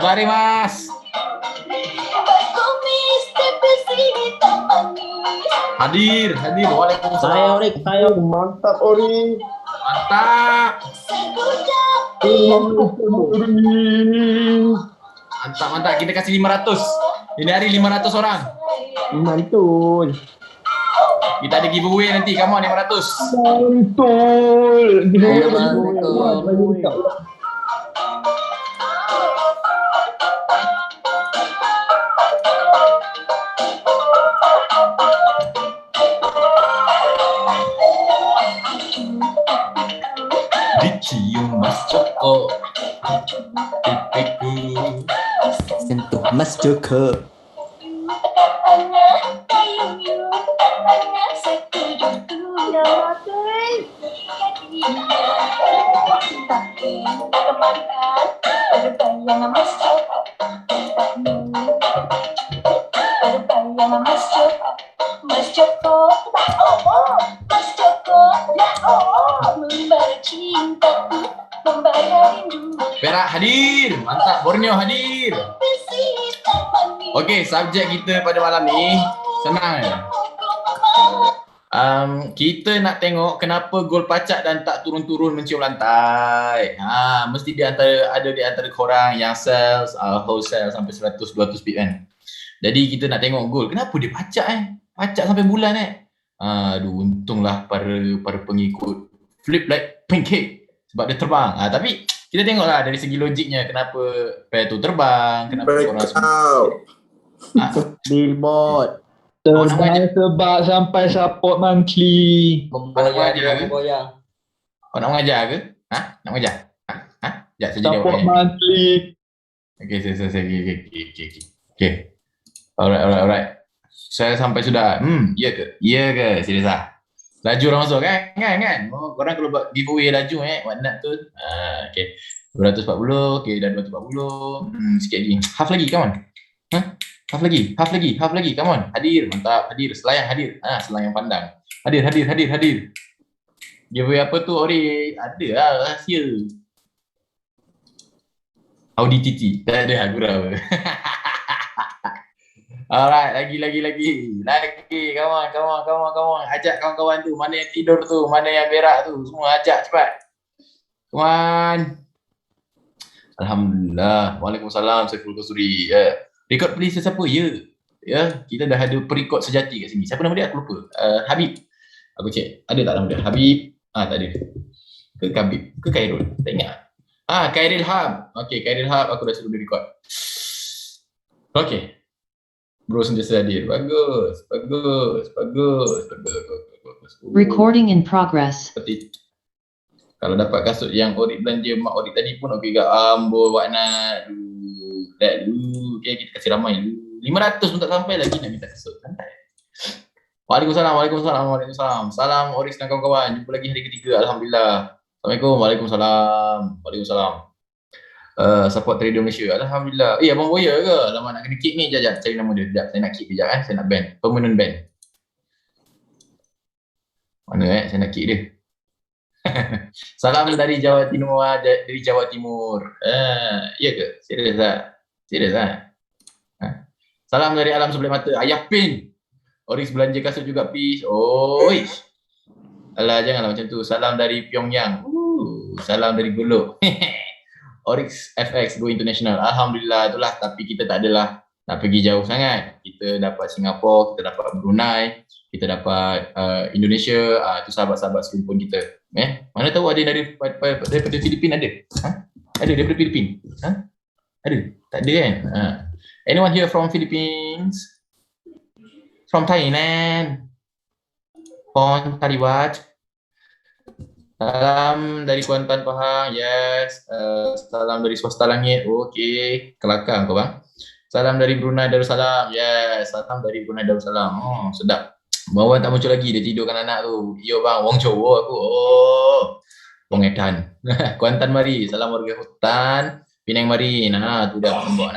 Mari Mas. Hadir. Waalaikumsalam. Saya Orik, Mantap Ori. Mantap. Mantap. Kita kasih 500. Ini hari 500 orang. Mantul. Kita ada giveaway nanti. Come on 500. Mantul. Dicium Mas Joko. Pipiku. sentuh Mas Joko. Perak hadir. Mantap. Borneo hadir. Okey, subjek kita pada malam ni senang. Kita nak tengok kenapa gol pacak dan tak turun-turun mencium lantai. Mesti ada di antara korang yang sales, wholesale sampai 100-200 pip kan. Jadi kita nak tengok gol. Kenapa dia pacak Pacak sampai bulan Aduh, untunglah para pengikut flip like pancake sebab dia terbang. Tapi kita tengoklah dari segi logiknya kenapa pair tu terbang, kenapa orang semua. Billboard. Sebab sampai support monthly. Goyang. Nak mengajar ke? Nak mengajar? Sekejap saya jawab. Support monthly. Okay. Alright. Saya sampai sudah. Ya ke? Serius lah. Laju orang masuk kan? Korang kalau buat giveaway laju whatnot tu. Okay. 240. Okay, dah 240. Sikit lagi. Half lagi, come on. Half lagi. Come on. Hadir, mantap. Hadir, selayang hadir. Selayang pandang. Hadir. Giveaway apa tu, Ori? Ada lah, rahsia. Audi TT. Tak ada, gurau. Alright, lagi. Come on. Ajak kawan-kawan tu. Mana yang tidur tu, mana yang berak tu. Semua ajak cepat. Come on. Alhamdulillah. Waalaikumsalam. Saiful Qasuri. Record please siapa? Ya, kita dah ada perikod sejati kat sini. Siapa nama dia? Aku lupa. Habib. Aku cek. Ada tak nama dia? Habib. Tak ada. Ke Habib? Ke Khairul? Tak ingat. Khairil Hab. Okay, Khairil Hab aku dah suruh dia record. Okay. Bro sentiasa hadir. Bagus. Recording in progress. Seperti kalau dapat kasut yang Ori belanja mak Ori tadi pun okey ke? Amboi whatnot. Okay, kita kasih ramai dulu. 500 pun tak sampai lagi nak minta kasut. Santai. Waalaikumsalam. Salam Oris dan kawan-kawan. Jumpa lagi hari ketiga. Alhamdulillah. Assalamualaikum. Waalaikumsalam. Support Trader Malaysia. Alhamdulillah. Abang Boya ke? Lama nak kena kick ni. Sekejap cari nama dia. Sekejap saya nak kick kejap Saya nak ban. Permanent ban. Mana saya nak kick dia. Salam dari Jawa Timur. Ya ke? Serius tak? Salam dari alam sebelah mata. Ayah Pin. Oris belanja kasut juga please. Alah janganlah macam tu. Salam dari Pyongyang. Salam dari Golok. Oryx FX Go International. Alhamdulillah itulah, tapi kita tak adalah nak pergi jauh sangat. Kita dapat Singapura, kita dapat Brunei, kita dapat Indonesia. Itu sahabat-sahabat serumpun kita. Mana tahu ada daripada Filipina ada? Ada daripada Filipina? Ada? Tak ada kan? Anyone here from Philippines? From Thailand? Pon Tariwat? Salam dari Kuantan Pahang, yes. Salam dari Swasta Langit, okey. Kelakar kau bang. Salam dari Brunei Darussalam, yes. Salam dari Brunei Darussalam, sedap. Bawan tak muncul lagi, dia tidurkan anak tu. Yo bang, wong Jawa aku, wong Edan. Kuantan mari, salam warga hutan. Penang mari, tu dah nombor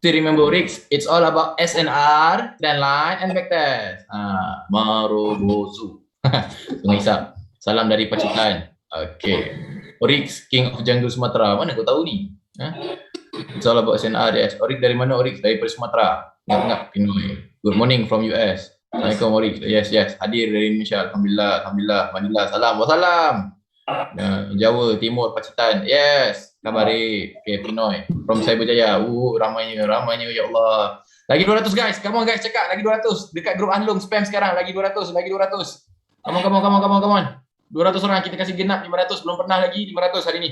Still remember Rix, it's all about SNR, trend line and backtest. Marobozu. Tengah hisap. Salam dari Pacitan. Okay. Rix, King of Jungle Sumatera. Mana kau tahu ni? It's all about SNR, yes. Orik dari mana, Orik? Dari Sumatera. Ngap-ngap, Pinoy. Good morning from US. Assalamualaikum, Orik. Yes. Hadir dari Indonesia. Alhamdulillah. Manila. Salam. Wassalam. Jawa, Timur, Pacitan. Yes. Kabari. Okay, Pinoy. From Cyberjaya. Ramainya. Ya Allah. Lagi 200 guys. Come on guys, cakap. Lagi 200. Dekat grup Anlung. Spam sekarang. Lagi 200. Come on. 200 orang. Kita kasih genap 500. Belum pernah lagi 500 hari ni.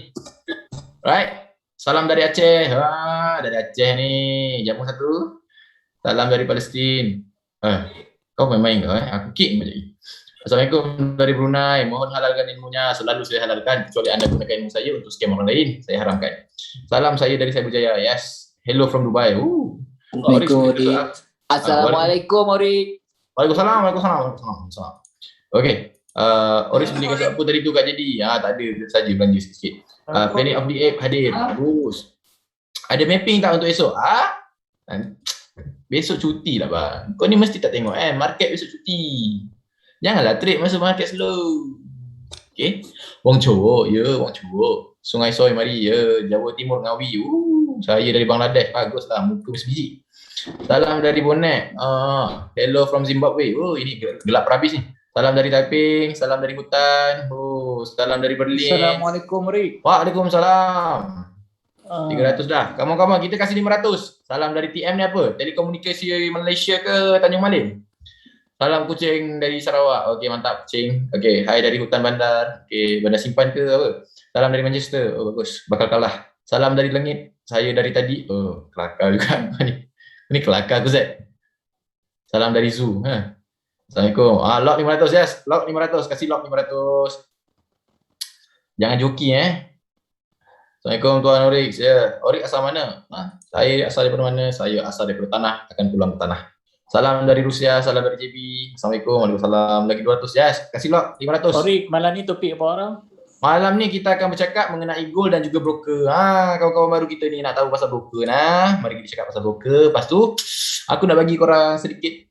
Right. Salam dari Aceh. Dari Aceh ni. Jamu satu. Salam dari Palestin. Kau main-main kau Aku kick macam ni. Assalamualaikum dari Brunei. Mohon halalkan ilmunya. Selalu saya halalkan. Kecuali anda gunakan ilmu saya untuk scam orang lain. Saya haramkan. Salam saya dari Cyberjaya. Yes. Hello from Dubai. Assalamualaikum, Orik. Waalaikumsalam. Okay. Oris beli kasut apa tadi tu kat jadi? Tak ada saja belanja sikit. Planet of the Ape hadir. Bagus. Ada mapping tak untuk esok? Besok cuti lah bang. Kau ni mesti tak tengok market besok cuti. Janganlah trade masuk market slow. Okay. Wong Chowok, Wong Chowok. Sungai Soi mari, Jawa Timur Ngawi. Saya dari Bangladesh. Baguslah, muka sebiji. Salam dari Bonet. Hello from Zimbabwe. Ini gelap habis ni. Salam dari Taiping, salam dari hutan. Salam dari Berlin. Assalamualaikum, Orik. Waalaikumsalam. 300 dah. Come on, kita kasih 500. Salam dari TM ni apa? Telekomunikasi Malaysia ke Tanjung Malim? Salam kucing dari Sarawak. Okey, mantap kucing. Okey, hai dari hutan bandar. Okey, bandar simpan ke apa? Salam dari Manchester. Bagus. Bakal kalah. Salam dari langit. Saya dari tadi. Kelakar juga ni. Ini kelakar aku Zat. Salam dari Zoo. Assalamualaikum. Lock 500 yes. Lock 500. Kasih lock 500. Jangan joki Assalamualaikum Tuan Orik. Orik asal mana? Saya asal daripada mana? Saya asal daripada tanah. Akan pulang ke tanah. Salam dari Rusia. Salam dari JB. Assalamualaikum. Waalaikumsalam. Lagi 200 yes. Kasih lock 500. Orik, malam ni topik apa orang? Malam ni kita akan bercakap mengenai gold dan juga broker. Kawan-kawan baru kita ni nak tahu pasal broker Mari kita cakap pasal broker. Lepas tu aku nak bagi korang sedikit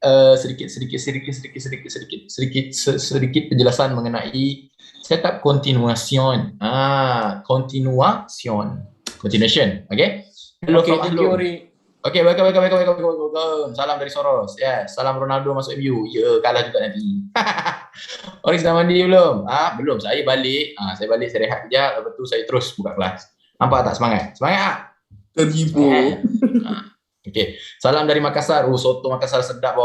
penjelasan mengenai setup continuation. Continuation. Okay? Hello, Thank you, Orik. Okay, welcome. Salam dari Soros. Yes, salam Ronaldo masuk MU. Kalah juga nanti. Oris dah mandi belum? Belum. Saya balik. Saya rehat kejap. Lepas tu saya terus buka kelas. Nampak tak semangat? Semangat tak? Terhibur. Okay. Salam dari Makassar. Soto Makassar sedap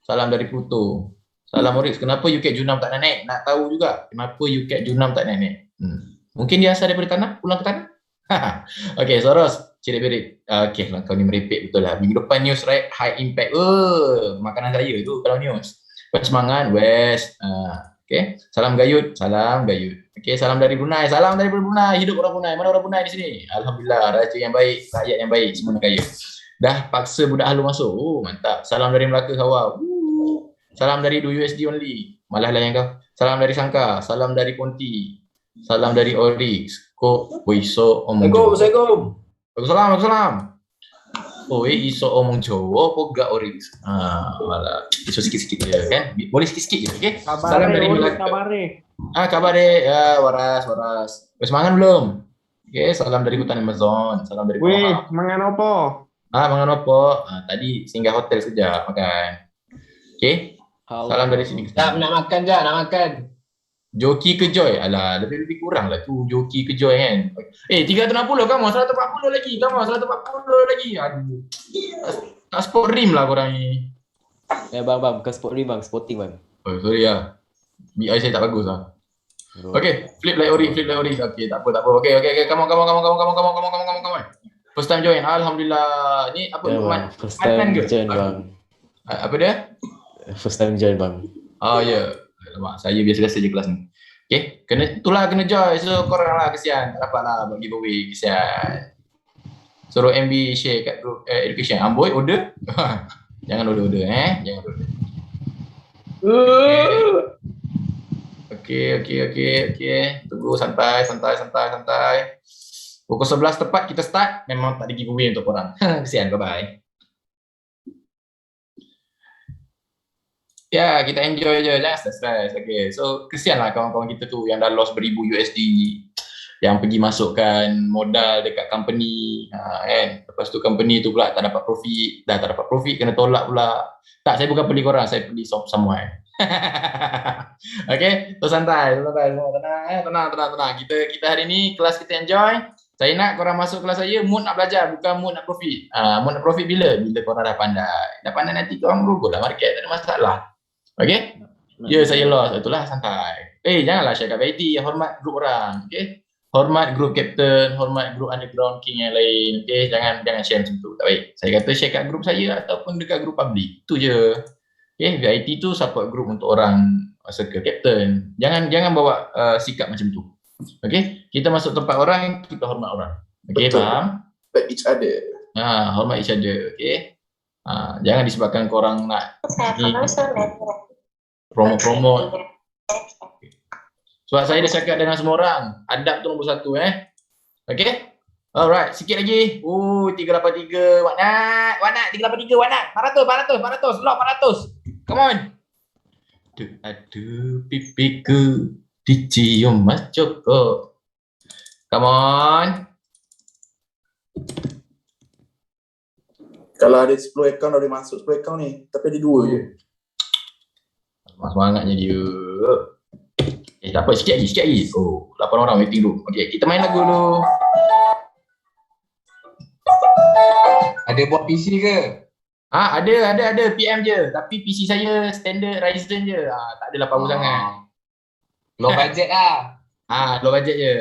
Salam dari Pluto. Salam Oris. Kenapa UKAT Junam tak naik? Nak tahu juga kenapa UKAT Junam tak naik? Mungkin dia asal daripada tanah, pulang ke tanah. Okay, Soros. Cirit-berit. Okay, kau ni merepek betul lah. Minggu depan news right, high impact. Makanan saya tu kalau news. Semangat, West. Okay. Salam Gayut. Okay, salam dari Brunei. Hidup orang Brunei. Mana orang Brunei di sini? Alhamdulillah, raja yang baik, rakyat yang baik, semua kaya. Dah paksa budak halu masuk. Mantap. Salam dari Melaka Hawa. Salam dari USD only. Malah layan kau. Salam dari Sangka. Salam dari Ponti. Salam dari Orix. Iso omong Jawa. Waalaikumsalam. Iso omong Jawa apa gak Orix? Malah iso sikit-sikit je kan. Boleh sikit-sikit je, okey? Salam dari Melaka. Kabare. Waras. Semangat belum? Okey, salam dari hutan Amazon. Salam dari Pahang. Mangan apa? Mangan apa? Tadi singgah hotel sekejap makan. Okey. Salam dari sini. Nak makan. Joki ke Joy? Alah, lebih kurang lah tu Joki ke Joy kan. 360 kamu, 140 lagi. Aduh. Tak sport rim lah korang ni. Bang, bukan sport rim bang, sporting bang. Sorry lah. BI saya tak bagus lah. Okay, flip like Ori. Okay, tak apa. Okay. Come on. First time join. Alhamdulillah. Ni apa? First time join bang. Apa dia? First time join bang. Ya. Alamak, saya biasa-biasa je kelas ni. Okay, kena join. So korang lah, kesian. Tak dapat lah buat giveaway, kesian. Suruh MB share kat group education. Amboi, order? Jangan order. Jangan order. Okay. Tunggu santai. Pukul 11 tepat kita start. Memang tak ada giveaway untuk korang. Kesian, bye-bye. Ya, kita enjoy je, jangan stress. Okay, so kesian lah kawan-kawan kita tu yang dah lost beribu USD. yang pergi masukkan modal dekat company, kan. Lepas tu company tu pula tak dapat profit, dah tak dapat profit kena tolak pula. Tak, saya bukan beli korang, saya beli someone. Okay, tu santai, semua tenang. Kita hari ni kelas kita enjoy. Saya nak korang masuk kelas saya mood nak belajar, bukan mood nak profit. Mood nak profit bila korang dah pandai. Dah pandai nanti korang merogoh lah market, tak ada masalah. Okay? Ya, saya lost. Itulah santai. Janganlah share kat VIT. Hormat grup orang. Okay? Hormat grup captain, hormat grup underground king yang lain. Okay? Jangan share macam tu. Tak baik. Saya kata share kat grup saya ataupun dekat grup public. Itu je. Okay? VIT tu support grup untuk orang circle captain. Jangan bawa sikap macam tu. Okay? Kita masuk tempat orang, kita hormat orang. Okay, Betul. faham? Respect each other. Hormat each other. Okay? Jangan disebabkan korang nak promote. Sebab saya dah cakap dengan semua orang, adab tu nombor 1 Okay? Alright, sikit lagi. 383. Wanat 383 Wanat. 400. Lock 400. Come on. Ada pipiku dicium Mas Joko. Come on. Kalau ada 10 account dah boleh masuk 10 account ni. Tapi ada 2 je. Semangatnya dia. Tak apa, sikit lagi. 8 orang waiting dulu. Okay, kita main lagu dulu. Ada buat PC ke? Ada PM je. Tapi PC saya standard Ryzen je. Tak adalah power sangat. Low budget lah. Low budget je.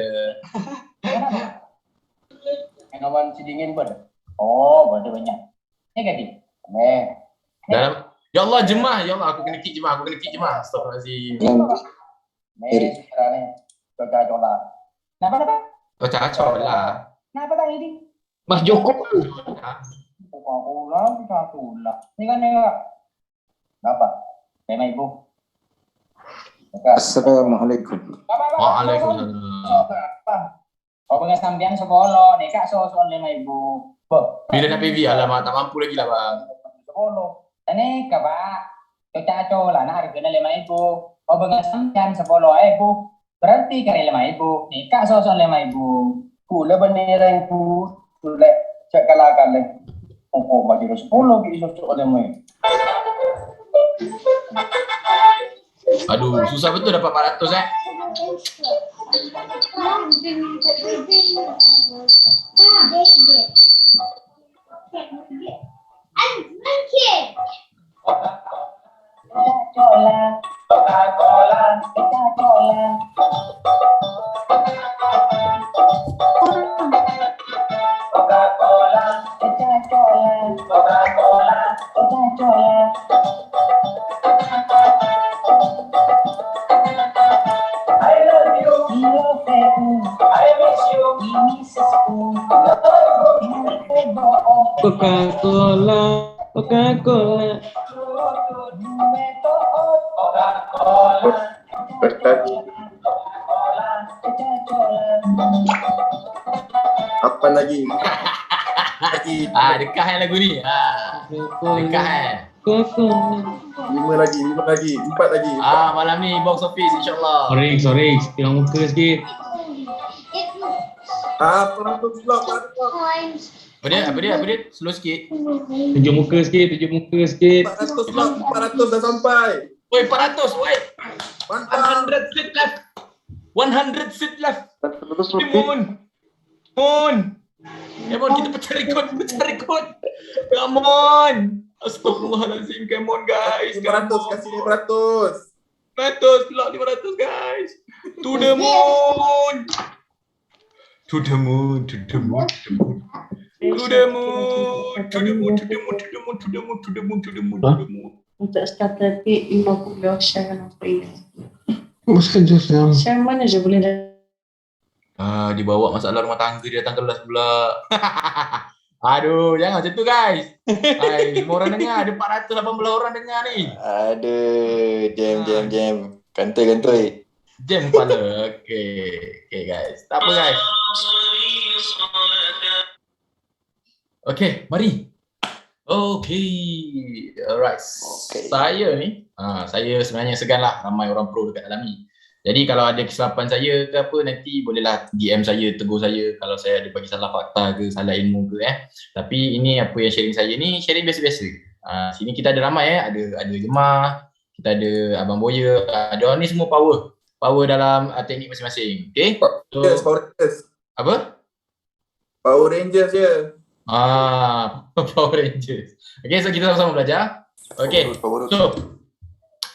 Kawan si dingin pun. Oh, banyak. Ni kaki. Dalam Ya Allah, jemaah. Ya Allah, aku kena kick jemaah. Astagfirullahaladzim. Meri sekarang ni. Kacau lah. Kenapa? Oh, kacau lah. Kenapa tak ini? Mas Joko. Pulang. Ni kan ni kak. Kenapa? Tema ibu. Assalamualaikum. Waalaikumsalam. Kau pengen sambian sekolah. Ni kak soal lima ibu. Bila nak PV? Alamak, tak mampu lagi lah bang. Sekolah. Ini kak pak. Kacau lah. Nak harga 5,000. Kau pengen sambian 10,000. Berarti kali 5,000. Ni kak soal 5,000. Kula beneran ku. Kula cek kalah-kalah. Oh, bagi 10 kita soal 5,000. Aduh, susah betul dapat 400 Coca-Cola. Apa lagi? Dekah lagu ni. Dekah 5 lagi, 4 lagi. Malam ni box office insyaAllah. Sorry, hilang muka sikit. Apa tu vlog? Apa dia? Slow sikit. Tunjuk muka sikit. 400 vlog, 400 dah sampai. Oi, 400, woi. Mantap. 100 seat left. 100 seat left. Come on, kita pecah rekod. Come on. Astagfirullahaladzim, come on guys. 500, kasih 500. 500, lock 500 guys. To the moon. To the moon. Untuk statistik 50 share apa ini? Mas kerja siang. Share mana je boleh dah. Dibawa masalah rumah tangga dia datang kelas pula. Aduh, jangan macam tu guys. Semua orang dengar, ada 418 orang dengar ni. Aduh, jam. Kantoi. Jam kepala. Okay guys. Tak apa guys. Okay, mari. Okay. Alright. Okay. Saya ni, saya sebenarnya segan lah ramai orang pro dekat dalam ni. Jadi kalau ada kesilapan saya ke apa, nanti bolehlah DM saya, tegur saya kalau saya ada bagi salah fakta ke, salah ilmu ke Tapi ini apa yang sharing saya ni, sharing biasa-biasa. Sini kita ada ramai ada Jemah, kita ada Abang Boya, ada orang ni semua power dalam teknik masing-masing. Okay? So, Power Rangers. apa? Power Rangers je. Power Rangers. Okay, so kita sama-sama belajar. Okay, Power. so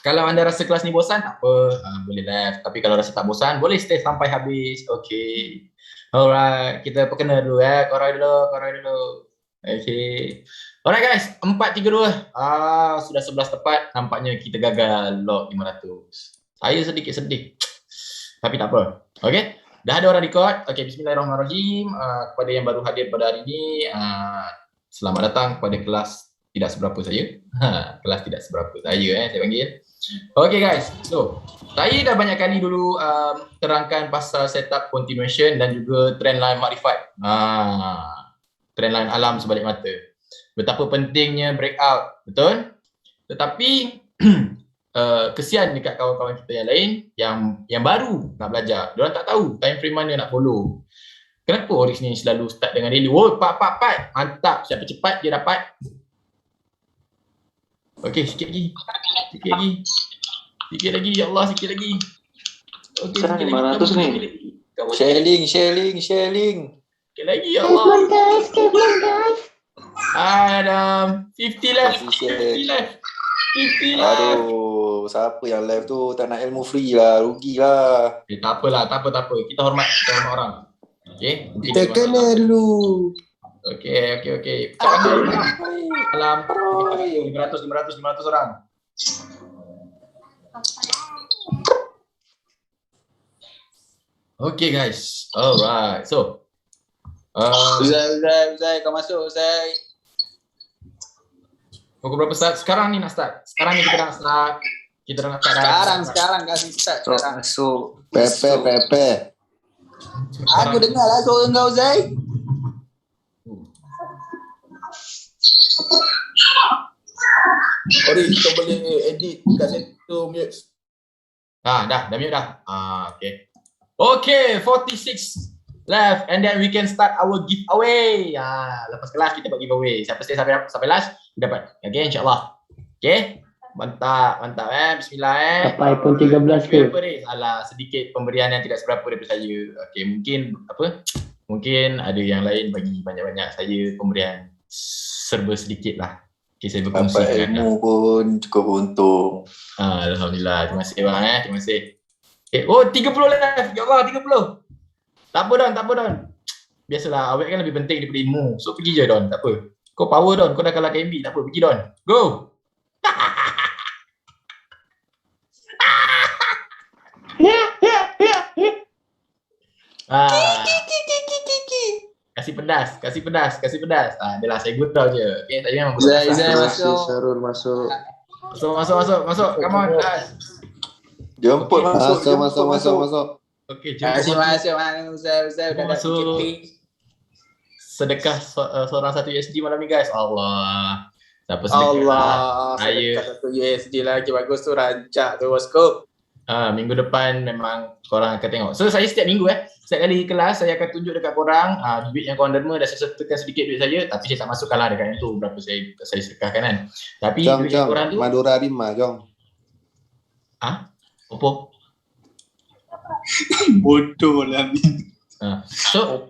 kalau anda rasa kelas ni bosan, tak apa, boleh left. Tapi kalau rasa tak bosan, boleh stay sampai habis. Okay. Alright, kita perkenal dulu Korang dulu. Okay. Alright guys, 4-3-2. Sudah 11 tepat. Nampaknya kita gagal log 500. Saya sedikit sedih. Tapi tak apa. Okay. Dah ada orang record. Okay, bismillahirrahmanirrahim. Kepada yang baru hadir pada hari ini, selamat datang kepada kelas tidak seberapa saya. Kelas tidak seberapa saya saya panggil. Okay guys, so saya dah banyak kali dulu terangkan pasal setup continuation dan juga trendline makrifat. Trendline alam sebalik mata. Betapa pentingnya breakout, betul? Tetapi kesian dekat kawan-kawan kita yang lain yang baru nak belajar. Diorang tak tahu time frame mana nak follow. Kenapa Oryx ni selalu start dengan daily? Pat. Mantap, siapa cepat dia dapat. Okey, sikit lagi. Sikit lagi, ya Allah, sikit lagi. Okey, Sekarang sikit lagi. 500 ni. Sharing. Sikit lagi, ya Allah. Adam, 50 left. 50 left. Aduh, siapa yang live tu tak nak ilmu free lah, rugi lah. Tak apa. Kita hormat orang. Okey. Kita kena dulu. Okey. Salam. 500 orang. Okay guys. Alright. So Uzai, kau masuk Uzai. pukul berapa start? Sekarang ni nak start. Sekarang ni kita nak start. Sekarang kasih start sekarang. Masuk. Pepe. Aku dengar lah suara kau Uzai. Ori, kau boleh edit kat situ mute. Dah mute dah. Okay, 46 left and then we can start our giveaway. Lepas kelas kita buat giveaway. Siapa stay sampai last dapat. Okay, insyaAllah. Okay. Mantap. Bismillah Dapat iPhone 13 ke? Apa ni? Salah, sedikit pemberian yang tidak seberapa daripada saya. Okay, mungkin ada yang lain bagi banyak-banyak. Saya pemberian serba sedikit lah. Okay, saya berkongsi Dapat ilmu pun cukup untung. Alhamdulillah. Terima kasih bang terima kasih. Okay. Oh, 30 left. Ya Allah, 30. Tak apa Don. Biasalah, awet kan lebih penting daripada ilmu. So pergi je Don, tak apa. Kau power Don, kau dah kalah KMB, tak apa, pergi Don. Go. Kasih pedas. Adalah saya gurau je. Okay, saya memang gurau. Zai masuk. Sarul masuk. Masuk. Come on, guys. Jemput masuk. Okay, jom. Uzai udah Masuk. Sedekah seorang satu USD malam ni guys. Allah. Siapa sedekah? Allah. Saya. Satu USD lagi bagus tu, rancak tu bosku. Minggu depan memang korang akan tengok. So saya setiap minggu setiap kali kelas saya akan tunjuk dekat korang duit yang korang derma, dah saya sertakan sedikit duit saya, tapi saya tak masukkan lah dekat itu berapa saya sedekahkan kan. Tapi duit yang korang tu Madura Bima, jom. Oppo. Bodoh lah ni. So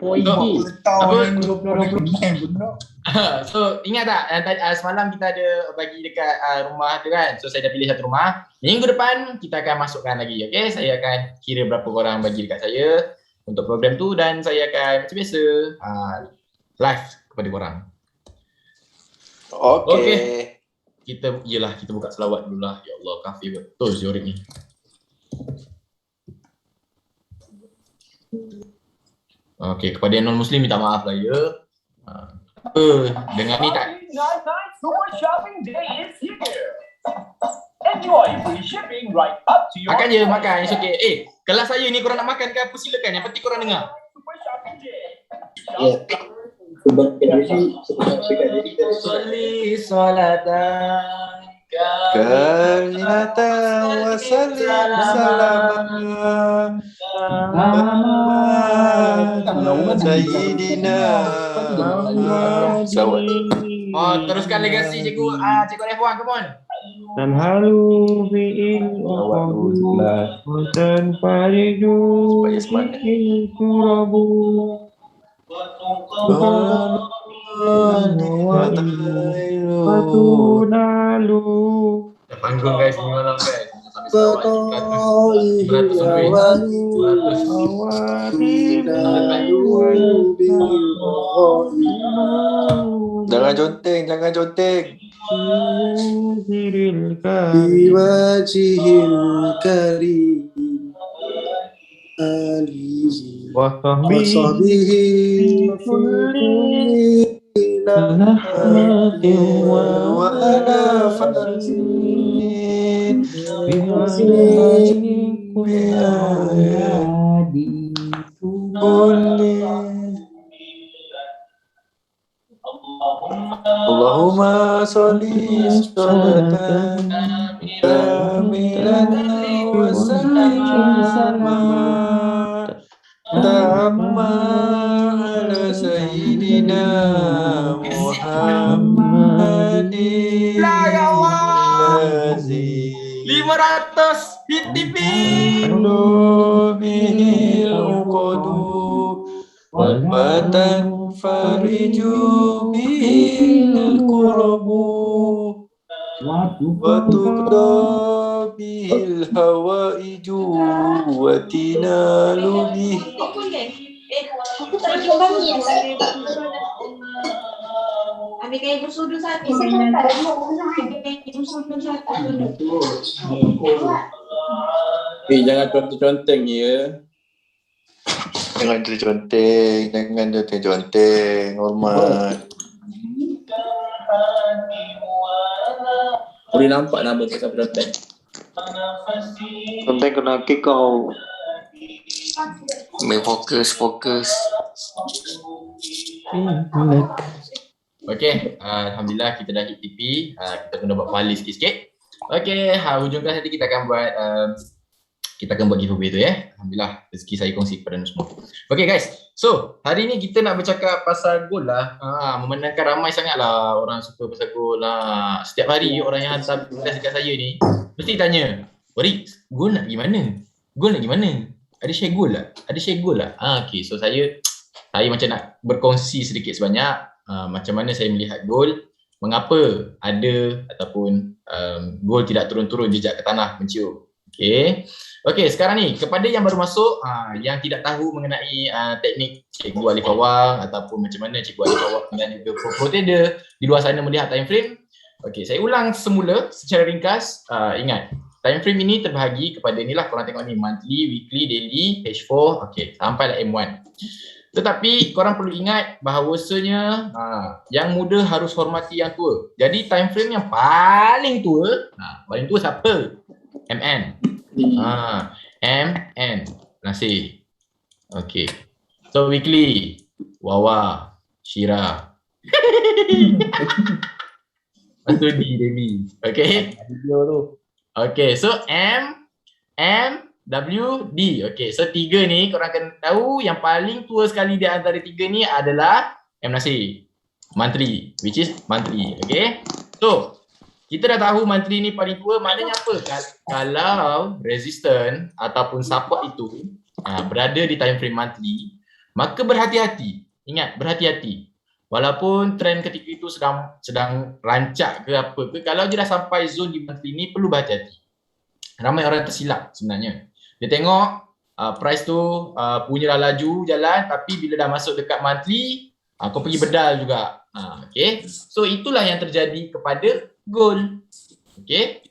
so ingat tak semalam kita ada bagi dekat rumah tu kan. So saya dah pilih satu rumah. Minggu depan kita akan masukkan lagi. Okay, saya akan kira berapa korang bagi dekat saya untuk program tu dan saya akan macam biasa live kepada korang. Okay. Kita buka selawat dulu lah. Ya Allah, kafir betul Zorik ni. Okay, kepada yang non-Muslim minta maaf lah ya. Dengan ni tak. Super shopping day is here. Enjoy free shipping right up to your Makan. It's okay. Kelas saya ni korang nak makan ke apa silakan. Yang penting korang dengar. Super shopping day. Sholli sholatan Kalinatan wa salim salaman Sayyidina Muhammad. Oh, teruskan legasi cikgu cikgu F1, come on. Dan halu bi'il dan paridu kurabu Patunalu Panggung guys, ini malam guys. Sampai 100 lebih. 100. Jangan conteng, jangan conteng. Biwajihil karim alihi wasahbihi wa ala fasin Allahumma sholli sholatan kamilatan wa sallim salaman tamma ala sayyidina Muhammadin Ya Allah. lazi 500 hit TV. bihil uqadu wal matan fariju bihil kurabu wa tuqda bihil hawaiju wa tinalu bih. Aku tak cuba ni yang tadi ambil kain bersudu satu. Saya tak mau ambil kain bersudu satu. Jangan conteng-conteng ya. Jangan conteng, jangan conteng, hormat. Boleh nampak nama pasal conteng. Konten kena kick kau. Main fokus. Okey, alhamdulillah kita dah hit TP. Kita kena buat pali sikit-sikit. Okey, hujung kelas nanti kita akan buat giveaway tu ya. Alhamdulillah rezeki saya kongsi kepada anda semua. Okey guys. So, hari ni kita nak bercakap pasal gol lah. Memandangkan ramai sangatlah orang suka pasal gol lah. Setiap hari orang yang hantar tugas dekat saya ni mesti tanya, "Warik, gol nak pergi mana? Gol nak pergi mana? Ada share gol tak? Ada share gol tak?" Okey, so saya macam nak berkongsi sedikit sebanyak macam mana saya melihat gol, mengapa ada ataupun gol tidak turun-turun jejak ke tanah mencium. Okey, sekarang ni kepada yang baru masuk, yang tidak tahu mengenai teknik Cikgu Alif Awang ataupun macam mana Cikgu Alif Awang dan juga pro trader di luar sana melihat time frame. Okey, saya ulang semula secara ringkas. Ingat, time frame ini terbahagi kepada inilah korang tengok ni, monthly, weekly, daily, page 4, okey, sampailah M1. Tetapi korang perlu ingat bahawasanya yang muda harus hormati yang tua. Jadi time frame yang paling tua siapa? MN. MN. Nasir. Okey. So weekly, Wawa, Syira. Lepas tu daily. Okey. Okey, so W, D. Okay, so 3 ni korang akan tahu yang paling tua sekali di antara 3 ni adalah M. Nasir. Monthly, which is monthly. Okay, so kita dah tahu monthly ni paling tua, maknanya apa? Kalau resistance ataupun support itu berada di time frame monthly, maka berhati-hati. Ingat, berhati-hati. Walaupun trend ketika itu sedang rancak ke apa ke, kalau dia dah sampai zone di monthly ni, perlu berhati-hati. Ramai orang tersilap sebenarnya. Dia tengok price tu punyalah laju jalan, tapi bila dah masuk dekat monthly, kau pergi bedal juga. Okay. So itulah yang terjadi kepada gold. Okay.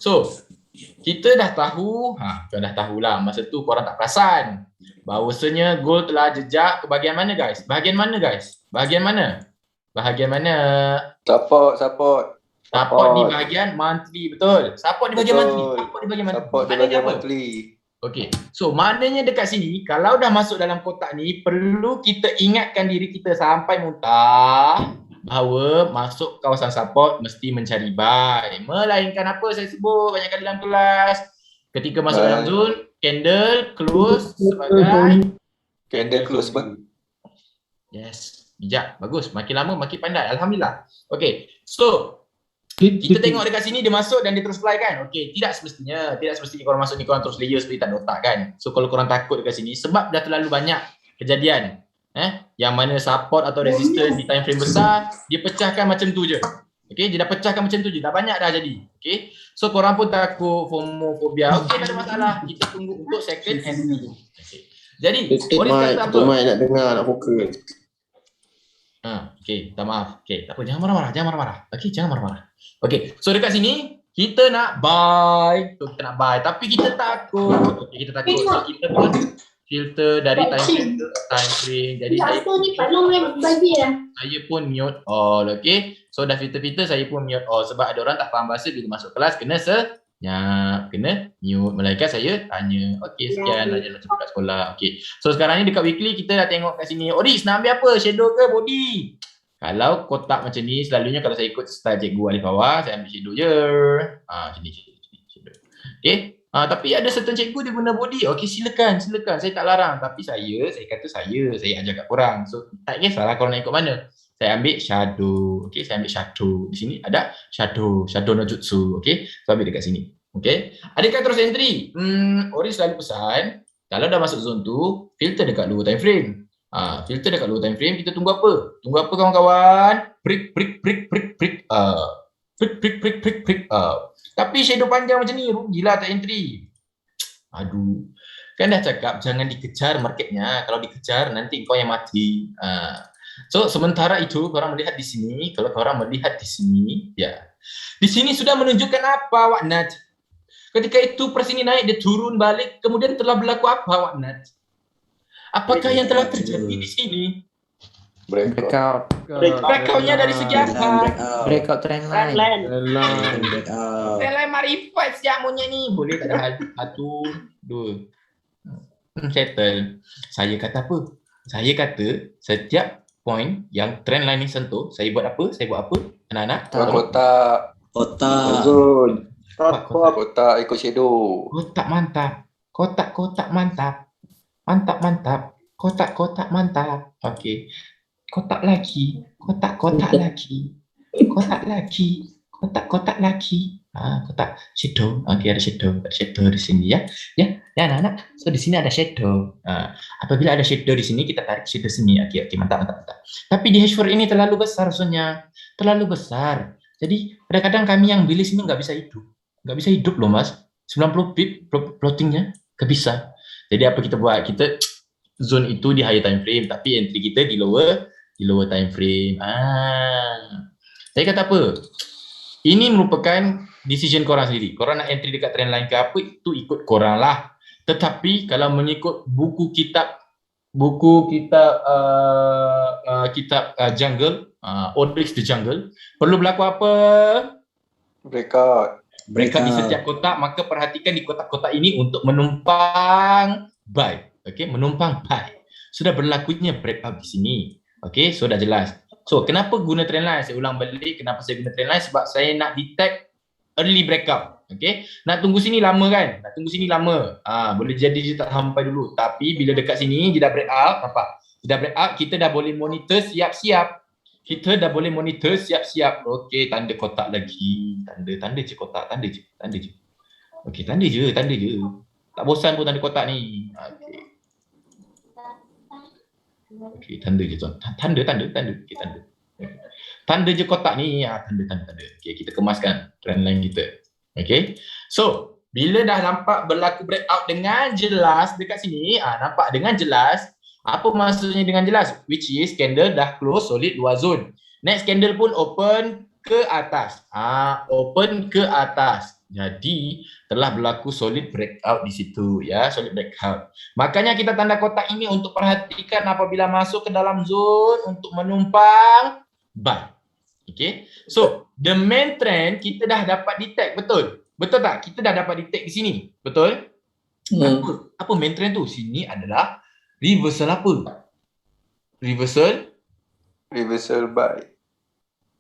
So kita dah tahu, korang dah tahulah masa tu korang tak perasan bahawasanya gold telah jejak ke bahagian mana guys? Bahagian mana guys? Bahagian mana? Bahagian mana? Support. Support di bahagian monthly, betul. Support di bahagian monthly. Support di bahagian monthly. Support di bahagian monthly. Okey. So maknanya dekat sini kalau dah masuk dalam kotak ni perlu kita ingatkan diri kita sampai muntah. bahawa masuk kawasan support mesti mencari buy. Melainkan apa saya sebut banyak kali dalam kelas. Ketika masuk dalam zone, candle close sebagai Candle close bang. yes, bijak, bagus. Makin lama makin pandai. Alhamdulillah. Okay, so kita tengok dekat sini dia masuk dan dia terus fly kan. Okay, tidak semestinya korang masuk ni korang terus layer seperti tak ada otak kan. So kalau korang takut dekat sini sebab dah terlalu banyak kejadian yang mana support atau resistance di time frame besar dia pecahkan macam tu je. Okay, dia dah pecahkan macam tu je, dah banyak dah jadi. Okay, so korang pun takut FOMO, fobia. Okay, tak ada masalah, kita tunggu untuk second entry. Okay. Jadi Oris kata apa? Mai nak dengar, nak fokus. Okay, tak maaf. Okay, tak apa, jangan marah-marah. Okay, jangan marah-marah. Okay, so dekat sini kita nak buy, tapi kita takut. Okay, kita takut. So kita pun filter dari time frame. Jadi saya pun mute all. Okay, so dah filter saya pun mute all sebab ada orang tak faham bahasa bila masuk kelas kena senyap, kena mute. Melainkan saya tanya. Okay, sekian lah jalan cepat sekolah. Okay, so sekarang ni dekat weekly kita dah tengok kat sini. Oris nak ambil apa? Shadow ke body? Kalau kotak macam ni, selalunya kalau saya ikut style cikgu alif bawah, saya ambil shadow je. Sini shadow. Okay. Tapi ada certain cikgu dia guna body. Okey, silakan. Saya tak larang. Tapi saya kata saya ajar kat korang. So, tak kisahlah korang nak ikut mana. Saya ambil shadow. Okey, saya ambil shadow. Di sini ada shadow no jutsu. Okey, so ambil dekat sini. Okey. Adakah terus entry? Oris selalu pesan, kalau dah masuk zone tu, filter dekat lower time frame. Filter dekat lower time frame, kita tunggu apa? Tunggu apa kawan-kawan? Break. Break. Tapi shadow panjang macam ni, rugilah tak entry. Aduh. Kan dah cakap jangan dikejar marketnya. Kalau dikejar nanti kau yang mati. So sementara itu korang melihat di sini, kalau korang melihat di sini, ya. Di sini sudah menunjukkan apa Wak Nat? Ketika itu pers ini naik, dia turun balik, kemudian telah berlaku apa Wak Nat? Apakah yang telah terjadi di sini? Breakout. Breakoutnya dari segi apa? Breakout trend line. Trend line marifat siap monyet ni. Boleh tak ada satu, dua. Settle. Saya kata apa? Saya kata setiap point yang trend line ni sentuh, saya buat apa? Anak-anak? Kotak. Zone. Kotak ikut shadow. Kotak mantap. Kotak mantap. Mantap. Kotak mantap. Okey. Kotak lagi. Kotak lagi. Kotak shadow. Okey, ada shadow di sini ya. Ya anak-anak. So di sini ada shadow. Apabila ada shadow di sini, kita tarik shadow sini. Okey, mantap. Tapi di H4 ini terlalu besar zone-nya. Terlalu besar. Jadi kadang-kadang kami yang beli sini nggak bisa hidup loh mas. 90 pip plottingnya nggak bisa. Jadi apa kita buat? Kita zone itu di higher time frame, tapi entry kita di lower time frame. Saya kata apa? Ini merupakan decision korang sendiri. Korang nak entry dekat trend line ke apa, itu ikut korang lah. Tetapi kalau mengikut kitab jungle, Oryx the Jungle, perlu berlaku apa? Breakout di setiap kotak, maka perhatikan di kotak-kotak ini untuk menumpang buy. Okey, menumpang buy. Sudah berlakunya breakout di sini. Okey, so dah jelas. So, kenapa guna trend line? Saya ulang balik, kenapa saya guna trend line? Sebab saya nak detect early breakout. Okey, nak tunggu sini lama kan? Boleh jadi dia tak sampai dulu. Tapi bila dekat sini dia dah breakout, nampak? Dia dah breakout, kita dah boleh monitor siap-siap. Okey, tanda kotak lagi. Tanda je kotak, tanda je. Okey, tanda je. Tak bosan pun tanda kotak ni. Okey, tanda je tuan. Tanda. Okey, tanda. Tanda je kotak ni. Tanda. Okey, kita kemaskan trend line kita. Okey. So, bila dah nampak berlaku breakout dengan jelas dekat sini, nampak dengan jelas. Apa maksudnya dengan jelas? Which is candle dah close solid dua zone. Next candle pun open ke atas. Jadi telah berlaku solid breakout di situ ya, solid breakout. Makanya kita tanda kotak ini untuk perhatikan apabila masuk ke dalam zone untuk menumpang buy. Okay. So the main trend kita dah dapat detect, betul tak? Kita dah dapat detect di sini, betul? Apa main trend tu? Sini adalah reversal apa? Reversal buy.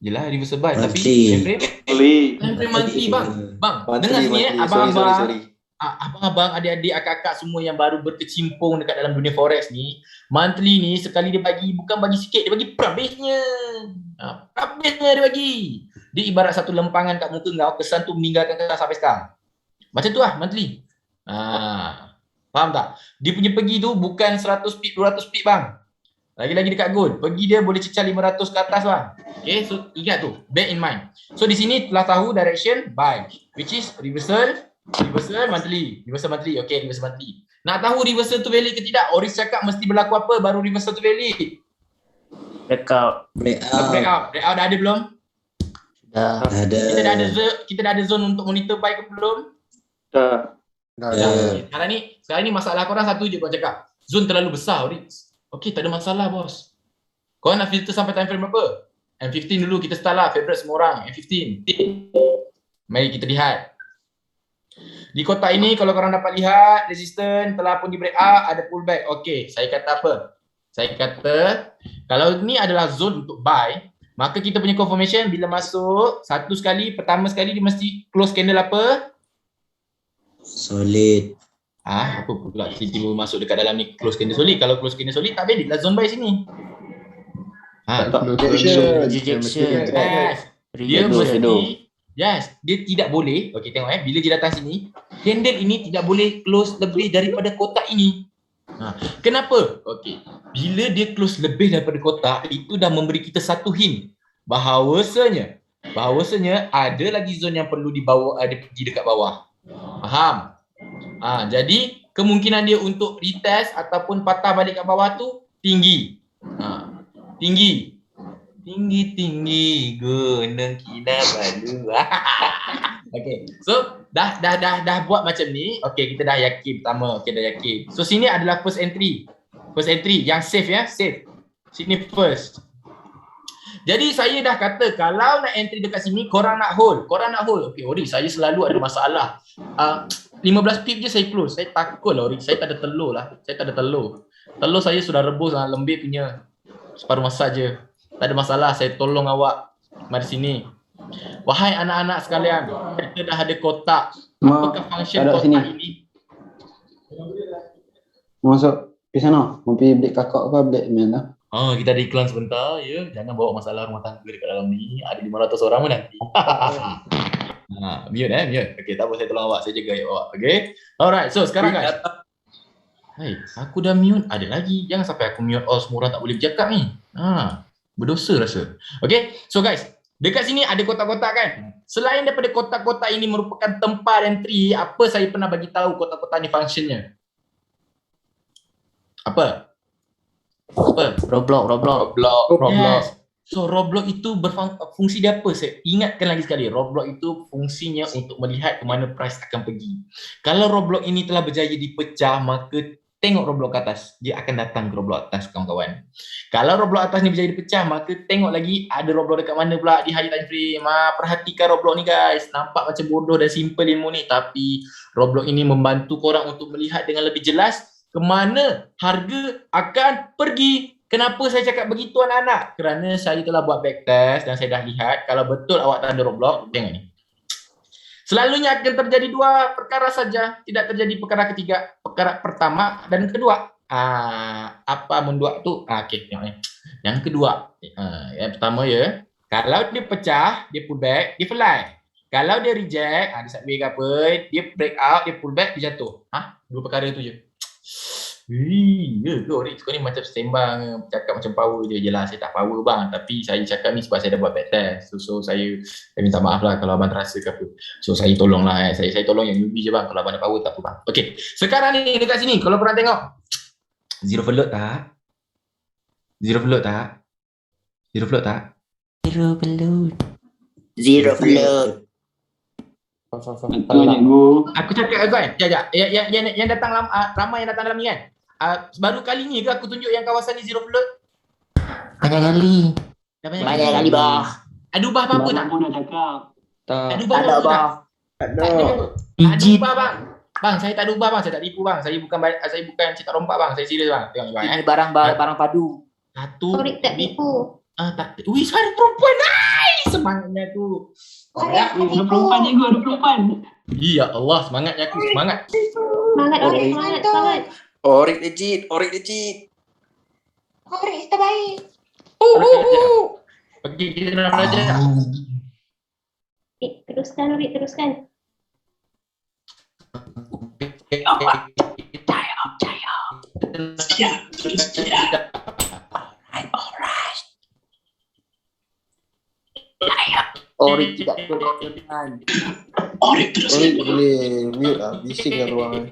Yelah reversal buy tapi Monthly. time frame monthly bang. Bang, dengar sini abang-abang. Abang-abang, adik-adik, akak-akak semua yang baru berkecimpung dekat dalam dunia forex ni, monthly ni sekali dia bagi, bukan bagi sikit, dia bagi prabesnya. Prabesnya dia bagi. Dia ibarat satu lempangan kat muka kau, kesan tu meninggalkan kau sampai sekarang. Macam tu lah monthly. Faham tak? Dia punya pergi tu bukan 100 pip, 200 pip bang. Lagi-lagi dekat gold, pergi dia boleh cecah 500 ke atas bang. Okay, so ingat tu, bear in mind. So di sini telah tahu direction buy, which is reversal monthly. Okay, reversal monthly. Nak tahu reversal tu valid ke tidak? Oris cakap mesti berlaku apa baru reversal tu valid? Breakout. Breakout dah ada belum? Dah ada. Kita dah ada zone untuk monitor buy ke belum? Dah. Okay. Sekarang ni masalah korang satu je korang cakap. Zone terlalu besar, Oris. Okay, tak ada masalah bos. Korang nak filter sampai time frame berapa? M15 dulu kita start lah, favorite semua orang. M15. Mari kita lihat. Di kotak ini kalau korang dapat lihat, resistance telah pun di break up, ada pullback. Okay, saya kata apa? Saya kata, kalau ni adalah zone untuk buy, maka kita punya confirmation bila masuk, pertama sekali dia mesti close candle apa? Solid. Apa pula tiba-tiba masuk dekat dalam ni close candle solid. Kalau close candle solid tak valid lah zone buy sini. Rejection. Dia mesti dia tidak boleh. Okey tengok bila dia datang sini, candle ini tidak boleh close lebih daripada kotak ini. Kenapa? Okey. Bila dia close lebih daripada kotak, itu dah memberi kita satu hint bahawasanya ada lagi zone yang perlu dibawa, ada pergi dekat bawah. Faham? Jadi kemungkinan dia untuk retest ataupun patah balik kat bawah tu tinggi. Tinggi gunung Kinabalu. Okay, so dah buat macam ni. Okay, kita dah yakin pertama. Okay, dah yakin. So sini adalah first entry yang safe ya, safe. Sini first. Jadi saya dah kata kalau nak entry dekat sini korang nak hold. Okay, Ori, saya selalu ada masalah. 15 pip je saya close. Saya takut lah Ori, saya tak ada telur lah. Telur saya sudah rebus lembik punya. Separuh masak je. Tak ada masalah, saya tolong awak. Mari sini. Wahai anak-anak sekalian, kita dah ada kotak. Apakah function kotak sini ini? Masuk pergi sana. Mau pergi beli kakak apa beli main lah. Kita ada iklan sebentar ya. Jangan bawa masalah rumah tangga dekat dalam ni. Ada 500 orang pun nanti. Mute. Okay, tak apa, saya tolong awak. Saya jaga awak. Okay. Alright, so sekarang guys. Hai, aku dah mute. Ada lagi. Jangan sampai aku mute all semua orang tak boleh bercakap ni. Berdosa rasa. Okay, so guys. Dekat sini ada kotak-kotak kan. Selain daripada kotak-kotak ini merupakan tempat entry, apa saya pernah bagi tahu kotak-kotak ni functionnya? Apa? Roblox. Yes. So Roblox itu berfungsi dia apa? Saya ingatkan lagi sekali, Roblox itu fungsinya untuk melihat ke mana price akan pergi. Kalau Roblox ini telah berjaya dipecah, maka tengok Roblox ke atas, dia akan datang ke Roblox atas kawan-kawan. Kalau Roblox atas ni berjaya dipecah, maka tengok lagi ada Roblox dekat mana pula di high time frame. Perhatikan Roblox ni guys, nampak macam bodoh dan simple ilmu ni, tapi Roblox ini membantu korang untuk melihat dengan lebih jelas ke mana harga akan pergi. Kenapa saya cakap begitu anak-anak? Kerana saya telah buat backtest dan saya dah lihat kalau betul awak tak ada Roblox, tengok ni. Selalunya akan terjadi dua perkara saja, tidak terjadi perkara ketiga. Perkara pertama dan kedua. Apa mendua tu? Okey, tengok ni. Yang kedua, yang pertama ya, kalau dia pecah, dia pull back, dia fly. Kalau dia reject, dia sideways ke apa, dia break out, dia pull back, dia jatuh. Dua perkara tu je. Ya ke Ori, kau ni macam sembang cakap macam power je. Jelah saya tak power bang, tapi saya cakap ni sebab saya dah buat backtest. So saya minta maaf lah kalau abang terasa ke apa. So saya tolong lah saya tolong yang newbie je bang. Kalau abang ada power tak apa bang. Okay, sekarang ni dekat sini kalau korang tengok Zero float tak? Aku cakap kan, yang datang ramai yang datang dalam ni kan. Baru kali ni ke aku tunjuk yang kawasan ni zero float? Banyak kali bah. Ada ubah apa-apa tak? Ada ubah apa-apa tak? Ada ubah bang. Bang, saya tak ada ubah bang, saya tak tipu bang. Saya bukan cetak rompak bang, saya serius bang. Tengok bang. Ini barang padu. Satu. Orik tak tipu. Tak. Wih, suara perempuan. Semangatnya tu. Orik, 24 je, 24. Ya Allah, semangatnya aku. Semangat. Semangat, Orik, semangat. Orik legit, Orik legit. Orik terbaik. Okey, kita nak belajar. Teruskan, Orik, teruskan. Orik tidak berkenan. Orik boleh mute lah. Bising lah ruang ni.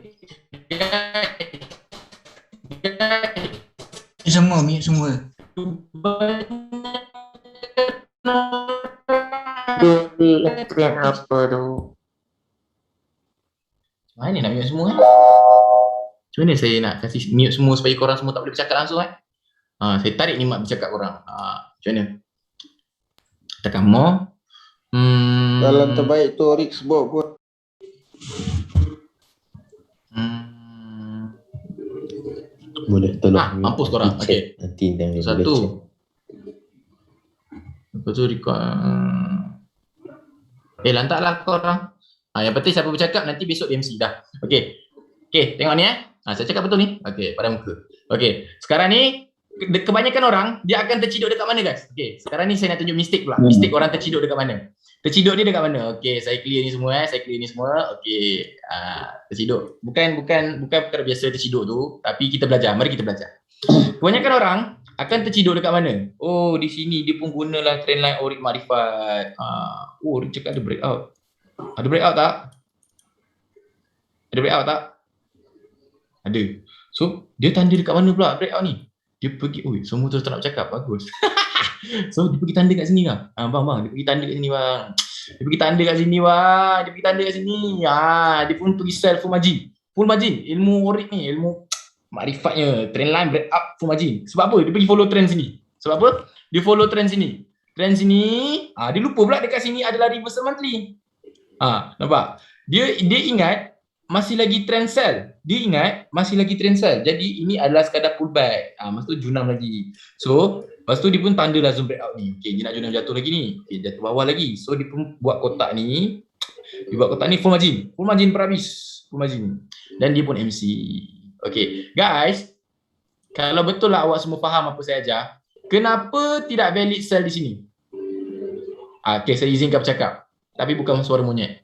Semua, mute semua. Trend apa tu? Mana nak mute semua Macam mana saya nak kasih mute semua supaya korang semua tak boleh bercakap langsung saya tarik ni mak bercakap korang. Macam mana? Tekan more. Dalam terbaik tu Orik sebut pun. Boleh tolong. Mampus korang. Okey. Nanti dah boleh Satu. check. Lepas tu record. Lantaklah korang. Yang penting siapa bercakap nanti besok dia MC dah. Okey. Okey, tengok ni saya cakap betul ni. Okey, pada muka. Okey, sekarang ni kebanyakan orang dia akan terciduk dekat mana guys? Okey, sekarang ni saya nak tunjuk mistake pula. Mistake orang terciduk dekat mana? Terciduk dia dekat mana? Okey, saya clear ni semua saya clear ni semua. Okey, terciduk. Bukan perkara biasa terciduk tu, tapi kita belajar. Mari kita belajar. Kebanyakan orang akan terciduk dekat mana? Oh, di sini dia pun gunalah trendline Orik Marifat. Dia cakap ada breakout. Ada breakout tak? Ada breakout tak? Ada. So, dia tanda dekat mana pula breakout ni? Dia pergi, semua terus tak nak bercakap. Bagus. So, dia pergi tanda kat sini lah. Bang, dia pergi tanda kat sini bang. Dia pergi tanda kat sini bang. Dia pergi tanda kat sini. Dia pun pergi sell full margin. Full margin. Ilmu Orik ni, ilmu makrifatnya. Trendline breakout full margin. Sebab apa? Dia pergi follow trend sini. Sebab apa? Dia follow trend sini. Trend sini, dia lupa pula dekat sini adalah reversal monthly. Nampak? Dia ingat masih lagi trend sell. Dia ingat masih lagi trend sell. Jadi ini adalah sekadar pullback. Masa tu junam lagi. So, lepas tu dia pun tanda lah zoom breakout ni. Okay, dia nak junam jatuh lagi ni. Okay, jatuh bawah lagi. So, dia pun buat kotak ni. Dia buat kotak ni full margin. Full margin per habis. Full margin. Dan dia pun MC. Okay, guys. Kalau betul lah awak semua faham apa saya ajar, kenapa tidak valid sell di sini? Okay, saya izinkan bercakap. Tapi bukan suara monyet.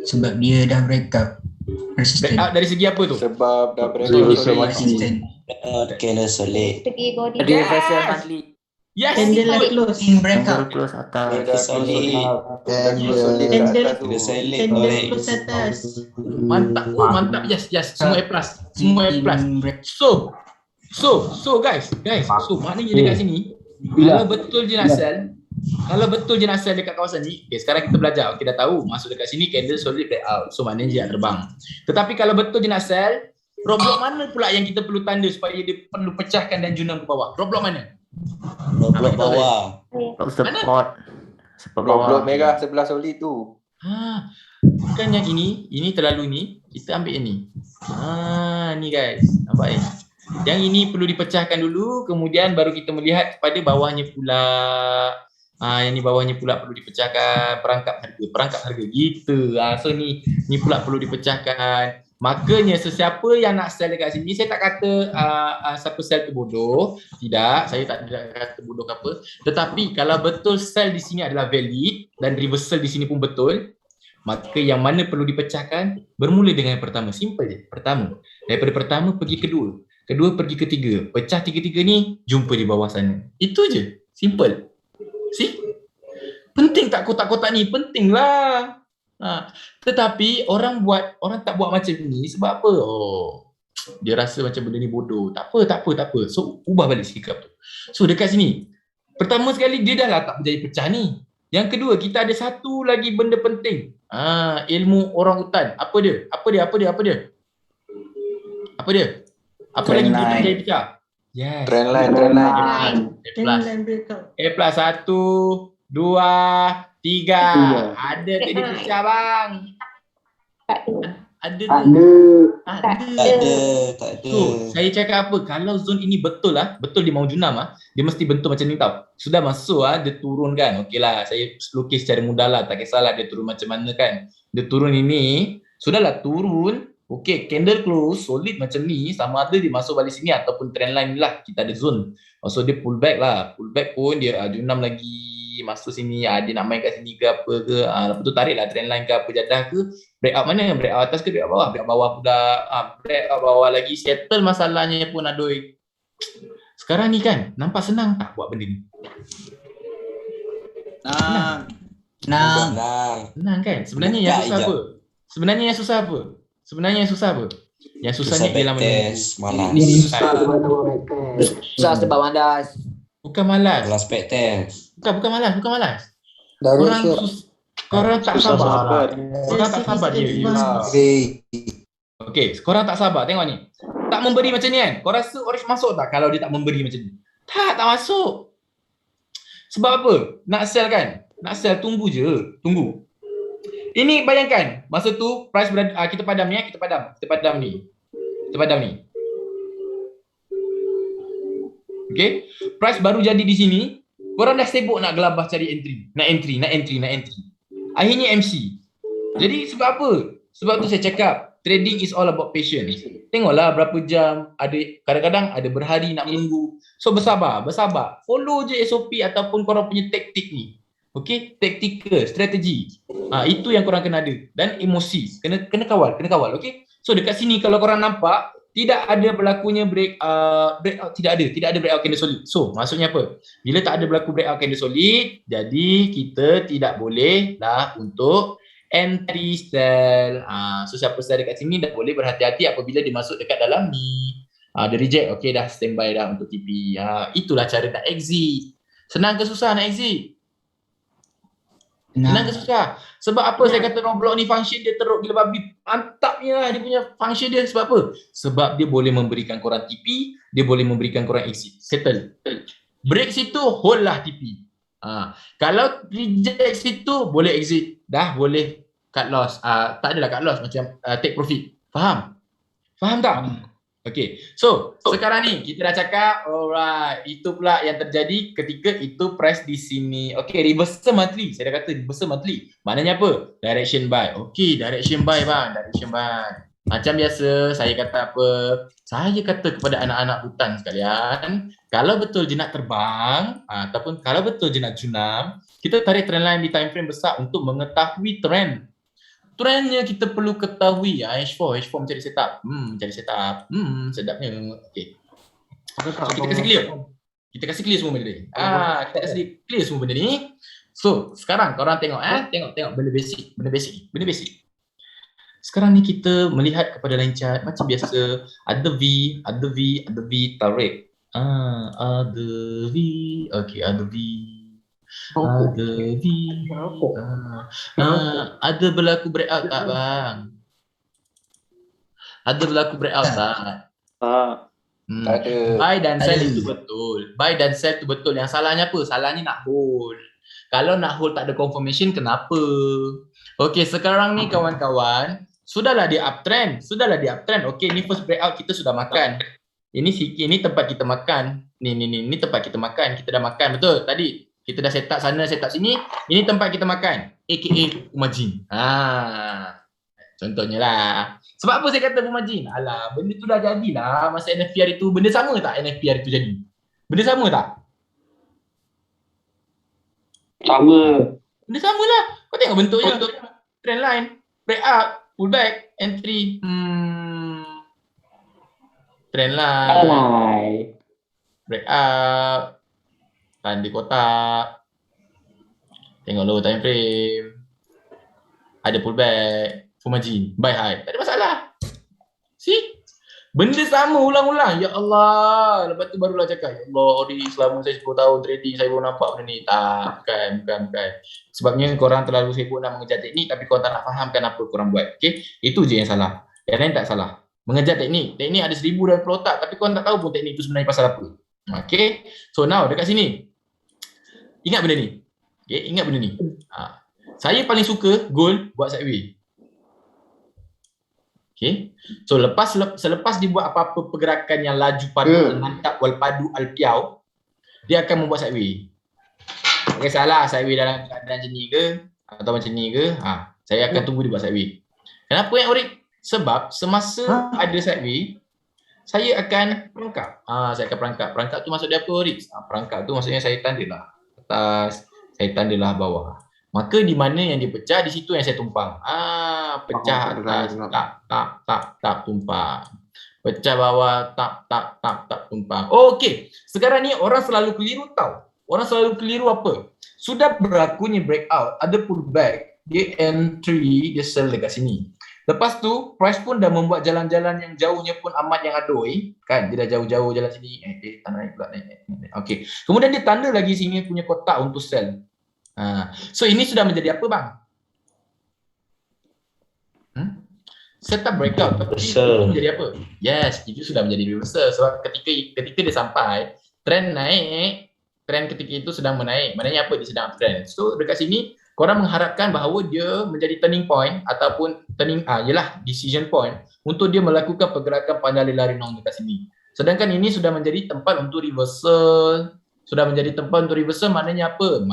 Sebab dia dah breakout. Breakout dari segi apa tu? Sebab dah breakout. Kena solid. Segi body. Reversal monthly. Yes. Candle Close close atas. Candle close atas. Mantap. Mantap. Yes. Semua A+. Semua A+. So guys. So maknanya dekat sini, kalau betul je nak sell dekat kawasan ni, sekarang kita belajar. Dah tahu masuk dekat sini candle solid breakout. So maknanya dia nak terbang. Tetapi kalau betul je nak sell, drop block mana pula yang kita perlu tanda supaya dia perlu pecahkan dan junam ke bawah? Drop block mana? Blok bawah. Support Blok merah sebelah solid tu. Bukan yang ini terlalu ni. Kita ambil yang ni. Ni guys. Nampak yang ini perlu dipecahkan dulu, kemudian baru kita melihat pada bawahnya pula. Yang ni bawahnya pula perlu dipecahkan, perangkap harga gitu. So ni pula perlu dipecahkan. Makanya sesiapa yang nak sell dekat sini, saya tak kata siapa sell tu bodoh. Tidak, saya tak kata bodoh ke apa. Tetapi kalau betul sell di sini adalah valid dan reversal di sini pun betul, maka yang mana perlu dipecahkan bermula dengan yang pertama. Simple je. Pertama. Daripada pertama pergi kedua. Kedua pergi ketiga. Pecah tiga-tiga ni, jumpa di bawah sana. Itu je. Simple. See? Penting tak kotak-kotak ni? Penting lah. Tetapi orang tak buat macam ni sebab apa? Dia rasa macam benda ni bodoh. Tak apa. So ubah balik sikap tu. So dekat sini, pertama sekali dia dah lah tak menjadi pecah ni. Yang kedua, kita ada satu lagi benda penting. Ilmu orang hutan. Apa dia? Apa lagi dia tak menjadi pecah? Yes. Trendline. A+, 1, 2, 3. Ada tak dia pecah bang? Ada Tak ke? ada. Tak ada. So, saya cakap apa? Kalau zone ini betul betul dia mau junam dia mesti bentuk macam ni tau. Sudah masuk dia turun kan. Okey lah, saya lukis secara mudah lah, tak kisahlah dia turun macam mana kan. Dia turun ini, sudahlah turun. Okey, candle close solid macam ni, sama ada dia masuk balik sini ataupun trendline ni lah, kita ada zone. So dia pull back lah. Pull back pun dia junam lagi masuk sini, dia nak main kat sini ke apa ke, lepas tu tarik lah trendline ke apa jadah ke, breakout mana, breakout atas ke breakout bawah, breakout bawah pula, breakout bawah lagi, settle masalahnya pun adoi. Sekarang ni kan nampak senang tak buat benda ni? Senang kan? Sebenarnya yang susah apa? Sebenarnya yang susah apa? Yang susah ni ialah test, malas. Susah sebab malas. Bukan malas. Malas test. Bukan malas. Korang tak sabar. Korang tak sabar dia. Okey, korang tak sabar. Tengok ni. Tak memberi macam ni kan? Korang rasa Orange masuk tak kalau dia tak memberi macam ni? Tak masuk. Sebab apa? Nak sell kan? Nak sell, tunggu je. Tunggu. Ini bayangkan, masa tu price berada, kita padam ni. Kita padam ni. Okay, price baru jadi di sini, korang dah sibuk nak gelabah cari entry. Nak entry. Akhirnya MC. Jadi sebab apa? Sebab tu saya cakap, trading is all about patience. Tengoklah berapa jam, ada kadang-kadang ada berhari nak menunggu. So bersabar. Follow je SOP ataupun korang punya taktik ni. Okay, tactical, strategi. Itu yang korang kena ada. Dan emosi, kena kawal, okay. So dekat sini kalau korang nampak, tidak ada berlakunya breakout, tidak ada breakout candle solid. So maksudnya apa? Bila tak ada berlaku breakout candle solid, jadi kita tidak boleh lah untuk entry sell. So siapa sell dekat sini dah boleh berhati-hati apabila dia masuk dekat dalam ni. Dia reject, okay dah standby dah untuk TP. Itulah cara nak exit. Senang ke susah nak exit? Senang ke susah? Sebab apa saya kata Roblox ni function dia teruk gila babi. Mantapnya lah dia punya function dia. Sebab apa? Sebab dia boleh memberikan korang TP, dia boleh memberikan korang exit. Settle. Break situ, hold lah TP. Kalau reject situ, boleh exit. Dah boleh cut loss. Tak adalah cut loss, macam take profit. Faham? Faham tak? Okay, so sekarang ni kita dah cakap, alright, itu pula yang terjadi ketika itu price di sini. Okay, reversal monthly, saya dah kata reversal monthly. Maknanya apa? Direction buy. Okay, direction buy bang, direction buy. Macam biasa, saya kata apa? Saya kata kepada anak-anak hutan sekalian, kalau betul je nak terbang, ataupun kalau betul je nak junam, kita tarik trend line di time frame besar untuk mengetahui trend. Trendnya kita perlu ketahui. H4 mencari setup. Sedapnya. Okay. So, kita kasih clear semua benda ni. Kita kasih clear semua benda ni. So, sekarang korang tengok tengok benda basic. Sekarang ni kita melihat kepada line chart macam biasa, ada V, tarik. Ada V. Okey, ada V. Ada berlaku breakout tak bang? Ada berlaku breakout tak? Tak ada. Buy dan sell itu betul. Buy dan sell itu betul. Yang salahnya apa? Salahnya nak hold. Kalau nak hold tak ada confirmation, kenapa? Okey, sekarang ni kawan-kawan, sudahlah dia uptrend. Okey, ni first breakout kita sudah makan. Ini tempat kita makan. Ni tempat kita makan. Kita dah makan, betul? Tadi kita dah set up sana, set up sini. Ini tempat kita makan, aka margin. Contohnya lah. Sebab apa saya kata margin? Alah, benda tu dah jadilah masa NFPR itu. Benda sama tak NFPR itu jadi? Benda sama tak? Sama. Benda sama lah. Kau tengok bentuknya. Trend line, breakout, pullback, entry. Trend line, breakout, tanda kotak, tengok low time frame, ada pullback, full margin, buy high, tak ada masalah. See? Benda sama ulang-ulang. Ya Allah, lepas tu barulah cakap, ya Allah, Ori, selama saya 10 tahun trading, saya baru nampak benda ni. Tak, bukan. Sebabnya korang terlalu sibuk nak mengejar teknik, tapi korang tak nak fahamkan apa korang buat. Okay? Itu je yang salah. Yang lain tak salah. Mengejar teknik ada 1000 dalam kepala otak, tapi korang tak tahu pun teknik itu sebenarnya pasal apa. Okay? So now, dekat sini, ingat benda ni. Okay, ingat benda ni. Saya paling suka gold buat sideway. Okay. So selepas dibuat apa-apa pergerakan yang laju padu, mantap wal padu al piau, dia akan membuat sideway. Tak kisahlah sideway dalam keadaan macam ni ke atau macam ni ke, saya akan tunggu dia buat sideway. Kenapa yang Orik? Sebab semasa ada sideway, saya akan perangkap. Saya akan perangkap. Perangkap tu maksud dia apa, Orik? Perangkap tu maksudnya saya tandalah atas, saya tandalah bawah. Maka di mana yang dia pecah, di situ yang saya tumpang. Pecah atas, tak tumpang. Pecah bawah, tak tumpang. Okey. Sekarang ni orang selalu keliru tahu. Orang selalu keliru apa? Sudah berlakunya breakout, ada pullback, dia entry, dia sell dekat sini. Lepas tu, price pun dah membuat jalan-jalan yang jauhnya pun amat yang adoi. Kan, dia dah jauh-jauh jalan sini. Tak naik pula. Okey. Kemudian dia tanda lagi sini punya kotak untuk sell. So ini sudah menjadi apa bang? Setup breakout tapi itu menjadi apa? Yes, itu sudah menjadi reversal. Sebab ketika dia sampai trend naik, trend ketika itu sedang menaik. Maknanya apa? Dia sedang uptrend. So dekat sini korang mengharapkan bahawa dia menjadi turning point ataupun decision point untuk dia melakukan pergerakan panjang lari long dekat sini. Sedangkan ini sudah menjadi tempat untuk reversal. Sudah menjadi tempat untuk reversal, maknanya apa?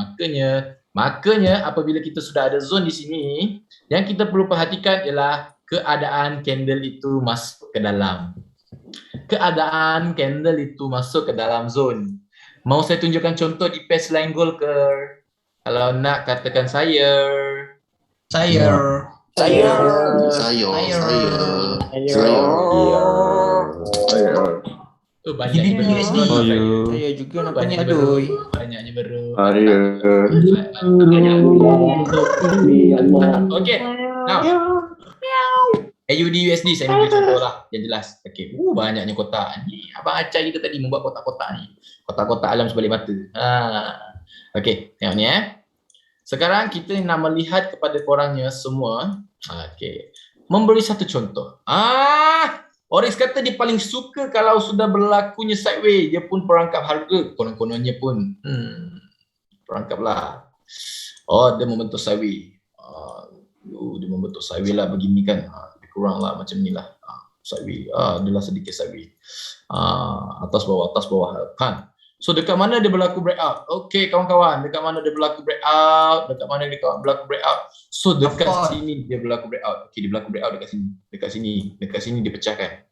Makanya apabila kita sudah ada zone di sini, yang kita perlu perhatikan ialah keadaan candle itu masuk ke dalam. Keadaan candle itu masuk ke dalam zone. Mau saya tunjukkan contoh di page line gold ke? Kalau nak katakan saya. Banyak USD. Saya juga nampaknya adoi. Banyaknya baru. Okey. Now. AUD USD saya ambil contoh lah yang jelas. Okey. Banyaknya kotak. Ni abang Acai kita tadi membuat kotak-kotak ni. Kotak-kotak alam sebalik mata. Okey, tengok ni Sekarang kita nak melihat kepada korangnya semua. Okey. Memberi satu contoh. Oris kata dia paling suka kalau sudah berlakunya sideway, dia pun perangkap harga. Konon-kononnya pun perangkap lah. Dia membentuk sideway. Dia membentuk sideway lah begini kan. Lebih kurang lah macam ni lah. Sideway. Adalah sedikit sideway. Atas bawah kan. So dekat mana dia berlaku breakout? Okey kawan-kawan, dekat mana dia berlaku breakout? So dekat sini dia berlaku breakout. Okey, dia berlaku breakout dekat sini. Dekat sini dia pecahkan.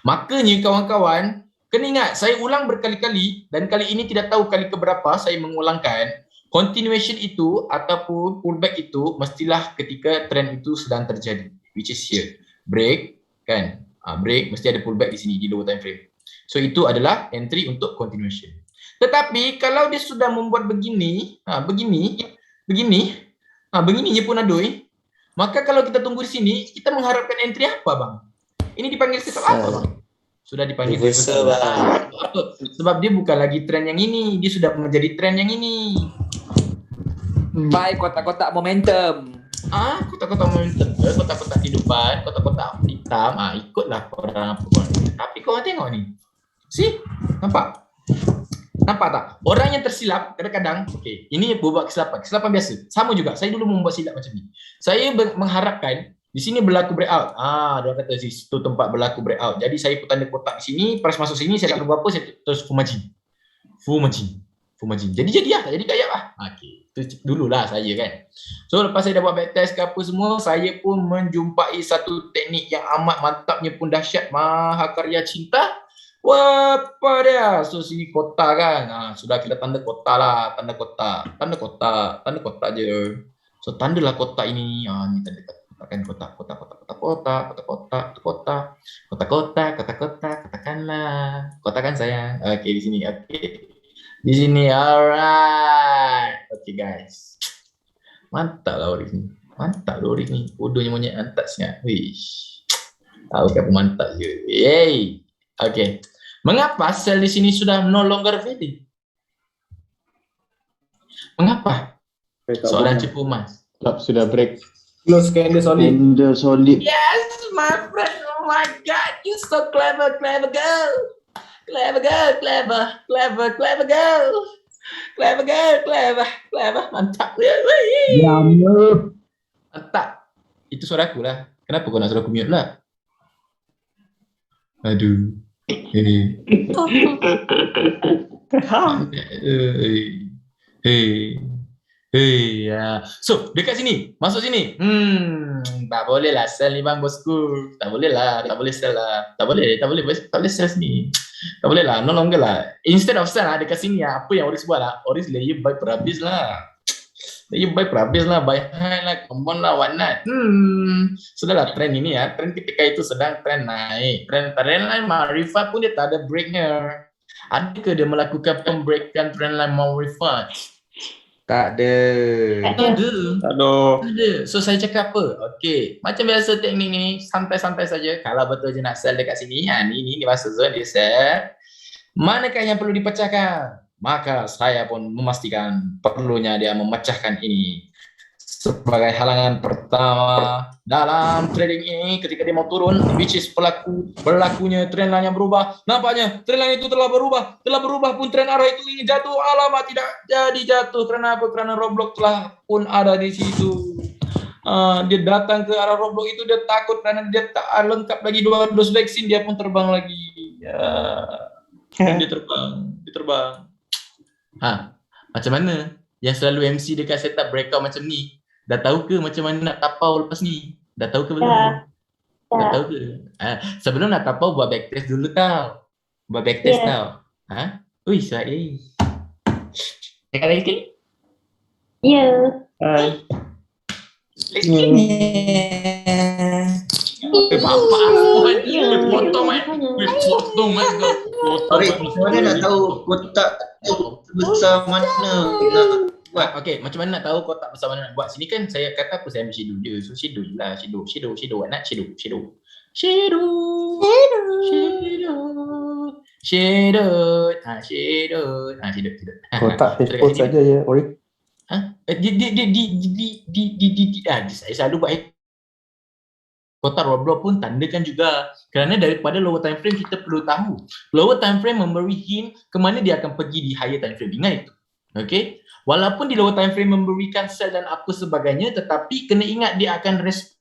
Makanya kawan-kawan, kena ingat saya ulang berkali-kali dan kali ini tidak tahu kali keberapa saya mengulangkan. Continuation itu ataupun pullback itu mestilah ketika trend itu sedang terjadi, which is here. Break kan? Break mesti ada pullback di sini di lower time frame. So itu adalah entry untuk continuation. Tetapi kalau dia sudah membuat begini pun adoi, maka kalau kita tunggu di sini, kita mengharapkan entry apa bang? Ini dipanggil setup apa bang? Sudah dipanggil reversal. Sebab dia bukan lagi trend yang ini, dia sudah menjadi trend yang ini. Buy kotak-kotak momentum. Kotak-kotak momentum, kotak-kotak kehidupan, kotak-kotak hitam, ikutlah orang apa. Tapi korang tengok ni. See? Nampak tak? Orang yang tersilap kadang-kadang, okey, ini buat kesilapan biasa. Sama juga, saya dulu membuat silap macam ni. Saya mengharapkan di sini berlaku breakout. Dia kata situ tempat berlaku breakout. Jadi saya pun tanda kotak di sini, price masuk sini, saya tak tahu apa, saya terus full margin. Jadi tak jadi kayak lah. Okey, itu dululah saya kan. So lepas saya dah buat backtest ke apa semua, saya pun menjumpai satu teknik yang amat mantapnya pun dahsyat, Mahakarya Cinta. Apa dia? So sini kotak kan. Sudah kita tanda kotak lah, tanda kotak je. So tandalah kotak ini. Ni tanda kotak, katakanlah. Kotakan sayang. Okey di sini. Di sini, alright. Okay guys. Mantap lah Oris ni. Bodohnya monyet mantap sangat. Wish. Tahu kan mantap je. Yay. Okay. Mengapa sell di sini sudah no longer valid? Mengapa? Soalan Cipu Mas. Sudah break. Close candle solid. Yes, my friend. Oh my God. You so clever girl. Clever girl. Mantap. Mantap. Itu suara aku lah. Kenapa kau nak suruh aku mute lah? Aduh. So, dekat sini. Masuk sini. Tak boleh lah sell ni bang bosku. Tak boleh lah. Tak boleh sell lah. Tak boleh sell sini. Tak boleh lah. No longer lah. Instead of sell lah, dekat sini lah. Apa yang Oris buat lah? Oris layer buy per habis lah. Layer buy per habis lah. Buy high lah. Common lah. What not. Sudahlah trend ini ya. Trend ketika itu sedang trend naik. Trend lain Maarifat pun dia tak ada breaknya. Adakah dia melakukan pembreakan trend line Maarifat? Tak ada. Tak ada. So saya cakap apa? Okey, macam biasa teknik ni santai-santai saja. Kalau betul je nak sell dekat sini, ni masuk zone dia sell. Manakah yang perlu dipecahkan? Maka saya pun memastikan perlunya dia memecahkan ini. Sebagai halangan pertama dalam trading ini ketika dia mau turun, which is berlakunya trend line yang berubah. Nampaknya trend line itu telah berubah pun trend arah itu ingin jatuh. Alamak, tidak jadi jatuh. Kenapa? Kerana Roblox telah pun ada di situ. Dia datang ke arah Roblox itu, dia takut kerana dia tak lengkap lagi 2 dos vaksin, dia pun terbang lagi. Dan dia terbang. Macam mana? Yang selalu MC dekat setup breakout macam ni, dah tahu ke macam mana nak tapau lepas ni? Dah tahu ke belum? Dah tahu ke? Sebelum nak tapau, buat backtest dulu tau. Buat backtest tau. Ui, Suhail. Cakap lagi sekali? Ya. Potong kau. Macam mana nak tahu kotak besar mana nak buat? Okay, macam mana nak tahu kotak besar mana nak buat? Sini kan saya kata apa, saya ambil shadow je. So shadow je lah. Shadow. What not? Shadow. Kotak Facebook saja ya, Ori. Saya selalu buat kotak Roblox pun tandakan juga. Kerana daripada lower time frame kita perlu tahu. Lower time frame memberi hint ke mana dia akan pergi di higher time frame. Ingat itu. Okay. Walaupun di lower time frame memberikan sell dan apa sebagainya, tetapi kena ingat dia akan respon.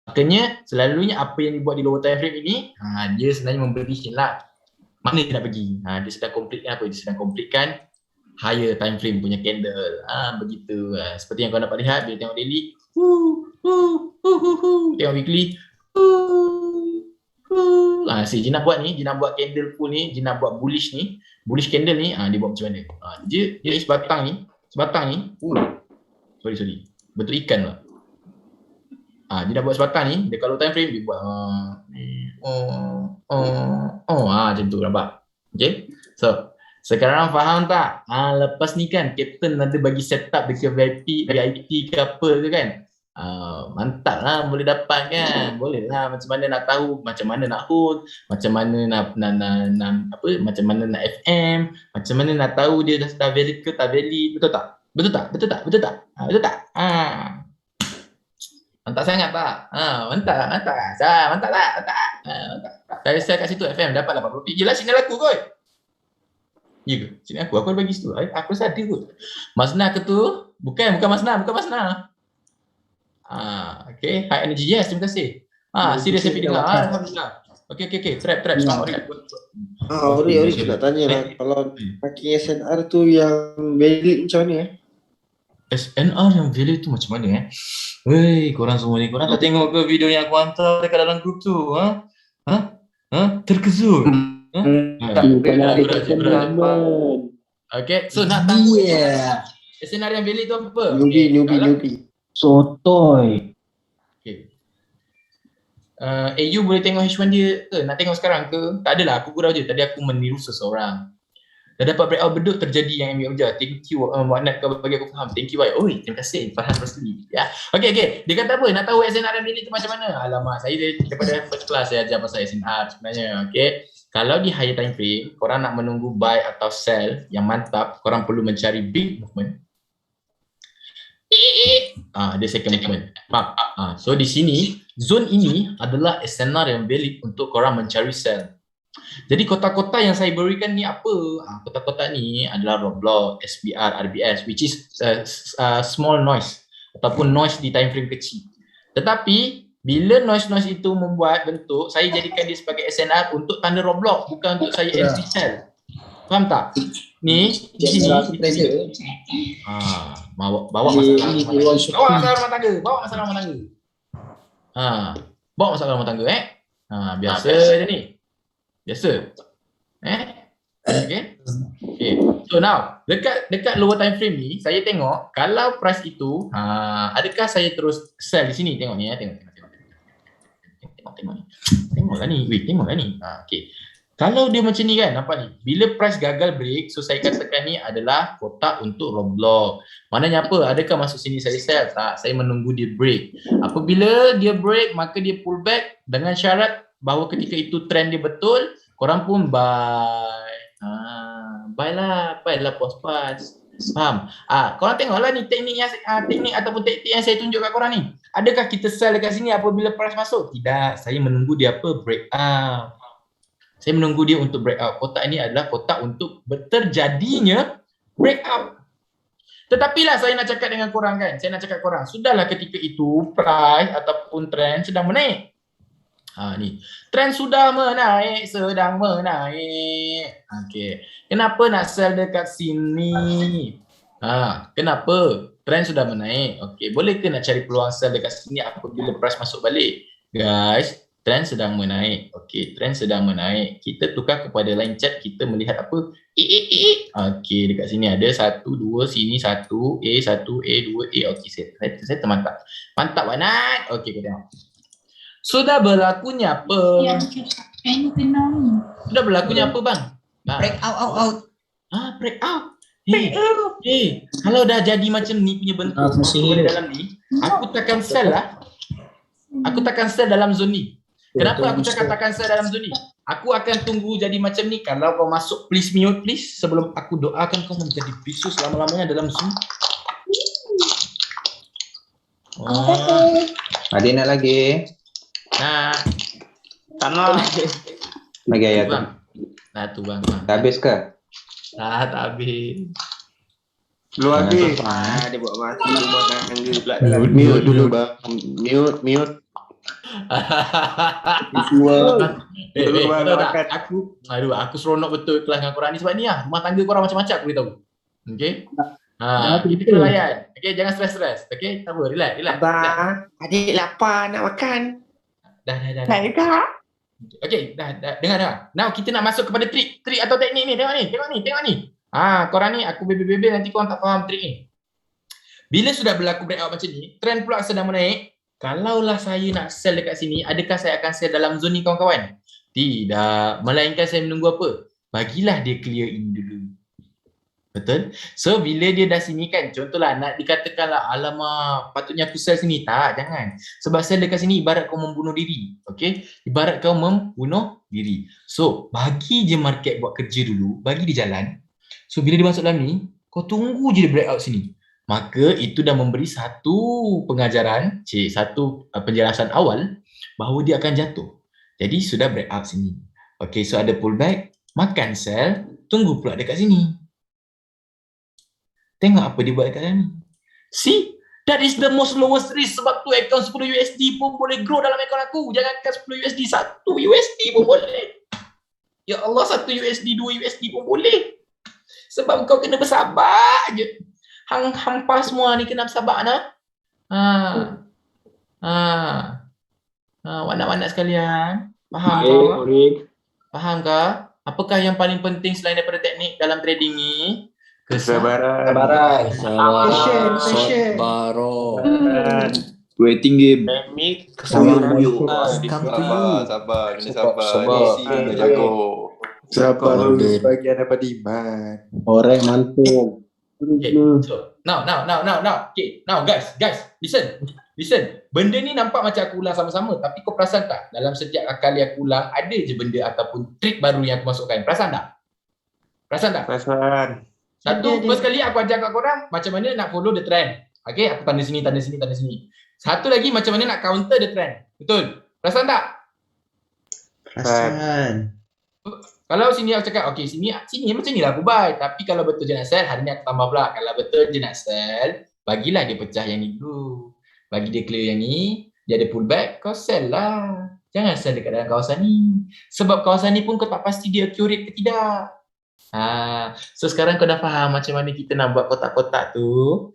Makanya selalunya apa yang dibuat di lower time frame ini, dia sebenarnya memberi hint lah mana dia nak pergi. Dia sedang completekan apa? Dia sedang completekan higher time frame punya candle. Begitu. Seperti yang kau dapat lihat bila tengok daily. Tengok weekly. Si Jin nak buat ni, Jin nak buat candle full ni, Jin nak buat bullish ni, bullish candle ni, dia buat macam mana? Dia sebatang ni. Sorry. Betul ikan lah. Dia dah buat sebatang ni, dia kalau time frame dia buat macam tu, nampak? Okay? So, sekarang faham tak? Lepas ni kan Captain ada bagi setup dekat VIP ke apa ke kan? Mantap lah, boleh dapat kan? Boleh lah, macam mana nak tahu, macam mana nak hold, macam mana nak macam mana nak FM, macam mana nak tahu dia dah valid ke tak valid, betul tak? Betul tak? Mantap sangat tak? Mantap tak? Saya kat situ FM dapat 80 rupiah. Yelah, signal aku kot. Ya ke? Sini aku ada bagi situ. Aku rasa ada kot. Masna ke tu? Bukan Masna. Okay, high energy. Yes, terima kasih. Serius saya dengar. Alhamdulillah. Okay. Trap. Ori nak tanya lah, kalau pakai SNR tu yang valid macam mana SNR yang valid tu macam mana Weh, korang semua ni, korang tak tengok ke video yang aku hantar dekat dalam grup tu? Terkejut. Okay, so nak tahu SNR yang valid tu apa? Newbie. Sotoy. Okay. You boleh tengok H1 dia ke? Nak tengok sekarang ke? Tak adalah, aku gurau je. Tadi aku meniru seseorang. Dah dapat breakout beduk terjadi yang ambil je. Thank you Muhammad, kau bagi aku faham. Thank you bye. Oi, terima kasih Farhan Rosli. Ya. Okay. Dia kata apa? Nak tahu SNR yang valid tu macam mana? Alamak, saya daripada first class saya ajar pasal SNR sebenarnya. Okay. Kalau di higher time frame, korang nak menunggu buy atau sell yang mantap, korang perlu mencari big movement. Dia second movement. So di sini, zone ini adalah SNR yang valid untuk korang mencari sell. Jadi kotak-kotak yang saya berikan ni apa? Kotak-kotak ni adalah Roblox, SBR, RBS, which is small noise ataupun noise di time frame kecil. Tetapi bila noise-noise itu membuat bentuk, saya jadikan dia sebagai SNR untuk tanda Roblox, bukan untuk saya entry cell. Faham tak? Ni di sini. Bawa masalah rumah tangga. Bawa masalah rumah tangga. Bawa masalah rumah tangga biasa je ni. Biasa. Okay. So now, dekat lower time frame ni, saya tengok kalau price itu, adakah saya terus sell di sini? Tengok ni Tengoklah ni. Tengoklah ni. Okay. Kalau dia macam ni kan, nampak ni. Bila price gagal break, so saya katakan ni adalah kotak untuk Roblox. Maknanya apa? Adakah masuk sini saya sell? Tak, saya menunggu dia break. Apabila dia break, maka dia pull back dengan syarat bahawa ketika itu trend dia betul, korang pun buy. Buy lah puas-puas. Faham? Korang tengoklah ni teknik ataupun taktik yang saya tunjuk kat korang ni. Adakah kita sell dekat sini apabila price masuk? Tidak, saya menunggu dia break out. Saya menunggu dia untuk break out. Kotak ini adalah kotak untuk terjadinya break out. Tetapi lah saya nak cakap dengan korang kan. Saya nak cakap korang. Sudahlah ketika itu price ataupun trend sedang menaik. Ni. Trend sudah menaik, sedang menaik. Okey. Kenapa nak sell dekat sini? Kenapa? Trend sudah menaik. Okey, boleh ke nak cari peluang sell dekat sini apabila price masuk balik? Guys, trend sedang menaik. Okey, trend sedang menaik. Kita tukar kepada line chart, kita melihat apa? Okey, dekat sini ada 1, 2, sini 1, A, 1, A, 2, A. Okey, saya termantap. Mantap banget. Okey, kita tengok. Sudah berlakunya apa? Sudah berlakunya apa bang? Break out. Break out. Kalau dah jadi macam ni punya bentuk dalam ni, aku takkan sell lah. Aku takkan sell dalam zone ni. Kenapa aku cakap takkan sell dalam zone ni? Aku akan tunggu jadi macam ni. Kalau kau masuk, please mute please. Sebelum aku doakan kau menjadi bisu selama-lamanya dalam Zoom. Adik nak lagi? Tak nak. Lagi ayat tu. Tu bang. Dah habis ke? Tak habis. Belum habis. Dia buat mati rumah tangga pula. Mute dulu bang. Mute. Aku seronok betul kelas dengan korang ni sebab ni lah. Rumah tangga korang macam-macam aku beritahu. Okay? Kita kena layan. Okay, jangan stres-stres. Okay, tak apa, relax. Abang, adik lapar nak makan. Dah. Nak juga. Okay, dah. Dengar. Now kita nak masuk kepada trik atau teknik ni. Tengok ni. Korang ni aku bebel-bebel nanti korang tak faham trik ni. Bila sudah berlaku breakout macam ni, trend pula sedang menaik. Kalaulah saya nak sell dekat sini, adakah saya akan sell dalam zone ni kawan-kawan? Tidak. Melainkan saya menunggu apa? Bagilah dia clear in dulu. Betul? So bila dia dah sini kan, contohlah nak dikatakan lah, alamak patutnya aku sell sini. Tak, jangan. Sebab sell dekat sini ibarat kau membunuh diri. Okay? Ibarat kau membunuh diri. So bagi je market buat kerja dulu, bagi dia jalan. So bila dia masuk dalam ni, kau tunggu je dia breakout sini. Maka itu dah memberi satu pengajaran, satu penjelasan awal bahawa dia akan jatuh. Jadi sudah breakout sini. Okay, so ada pullback, makan sell, tunggu pula dekat sini. Tengok apa dia buat dekat sini. See? That is the most lowest risk. Sebab tu account 10 USD pun boleh grow dalam account aku. Jangankan 10 USD, 1 USD pun boleh. Ya Allah, 1 USD, 2 USD pun boleh. Sebab kau kena bersabar je. Hampa semua ni kena bersabar nak. Wanak-wanak sekalian. Faham ke? Faham ke? Apakah yang paling penting selain daripada teknik dalam trading ni? Kesabaran. Passion. Waiting game. Kesabaran. Sabar. Kena sabar. Kena jago. Sabar dulu bagian dapat iman. Orang mantul. Okay, so now. Okay, now guys, listen. Benda ni nampak macam aku ulang sama-sama, tapi kau perasan tak? Dalam setiap kali aku ulang, ada je benda ataupun trik baru yang aku masukkan. Perasan tak? Perasan. Satu, first kali aku ajar kat korang macam mana nak follow the trend. Okay, aku tanda sini. Satu lagi macam mana nak counter the trend. Betul? Perasan tak? Perasan. Kalau sini aku cakap, okay, sini macam ni lah aku buy. Tapi kalau betul je nak sell, hari ni aku tambah pula. Kalau betul je nak sell, bagilah dia pecah yang ni dulu. Bagi dia clear yang ni. dia ada pullback, kau sell lah. Jangan sell dekat dalam kawasan ni. Sebab kawasan ni pun kau tak pasti dia accurate ke tidak. So sekarang kau dah faham macam mana kita nak buat kotak-kotak tu?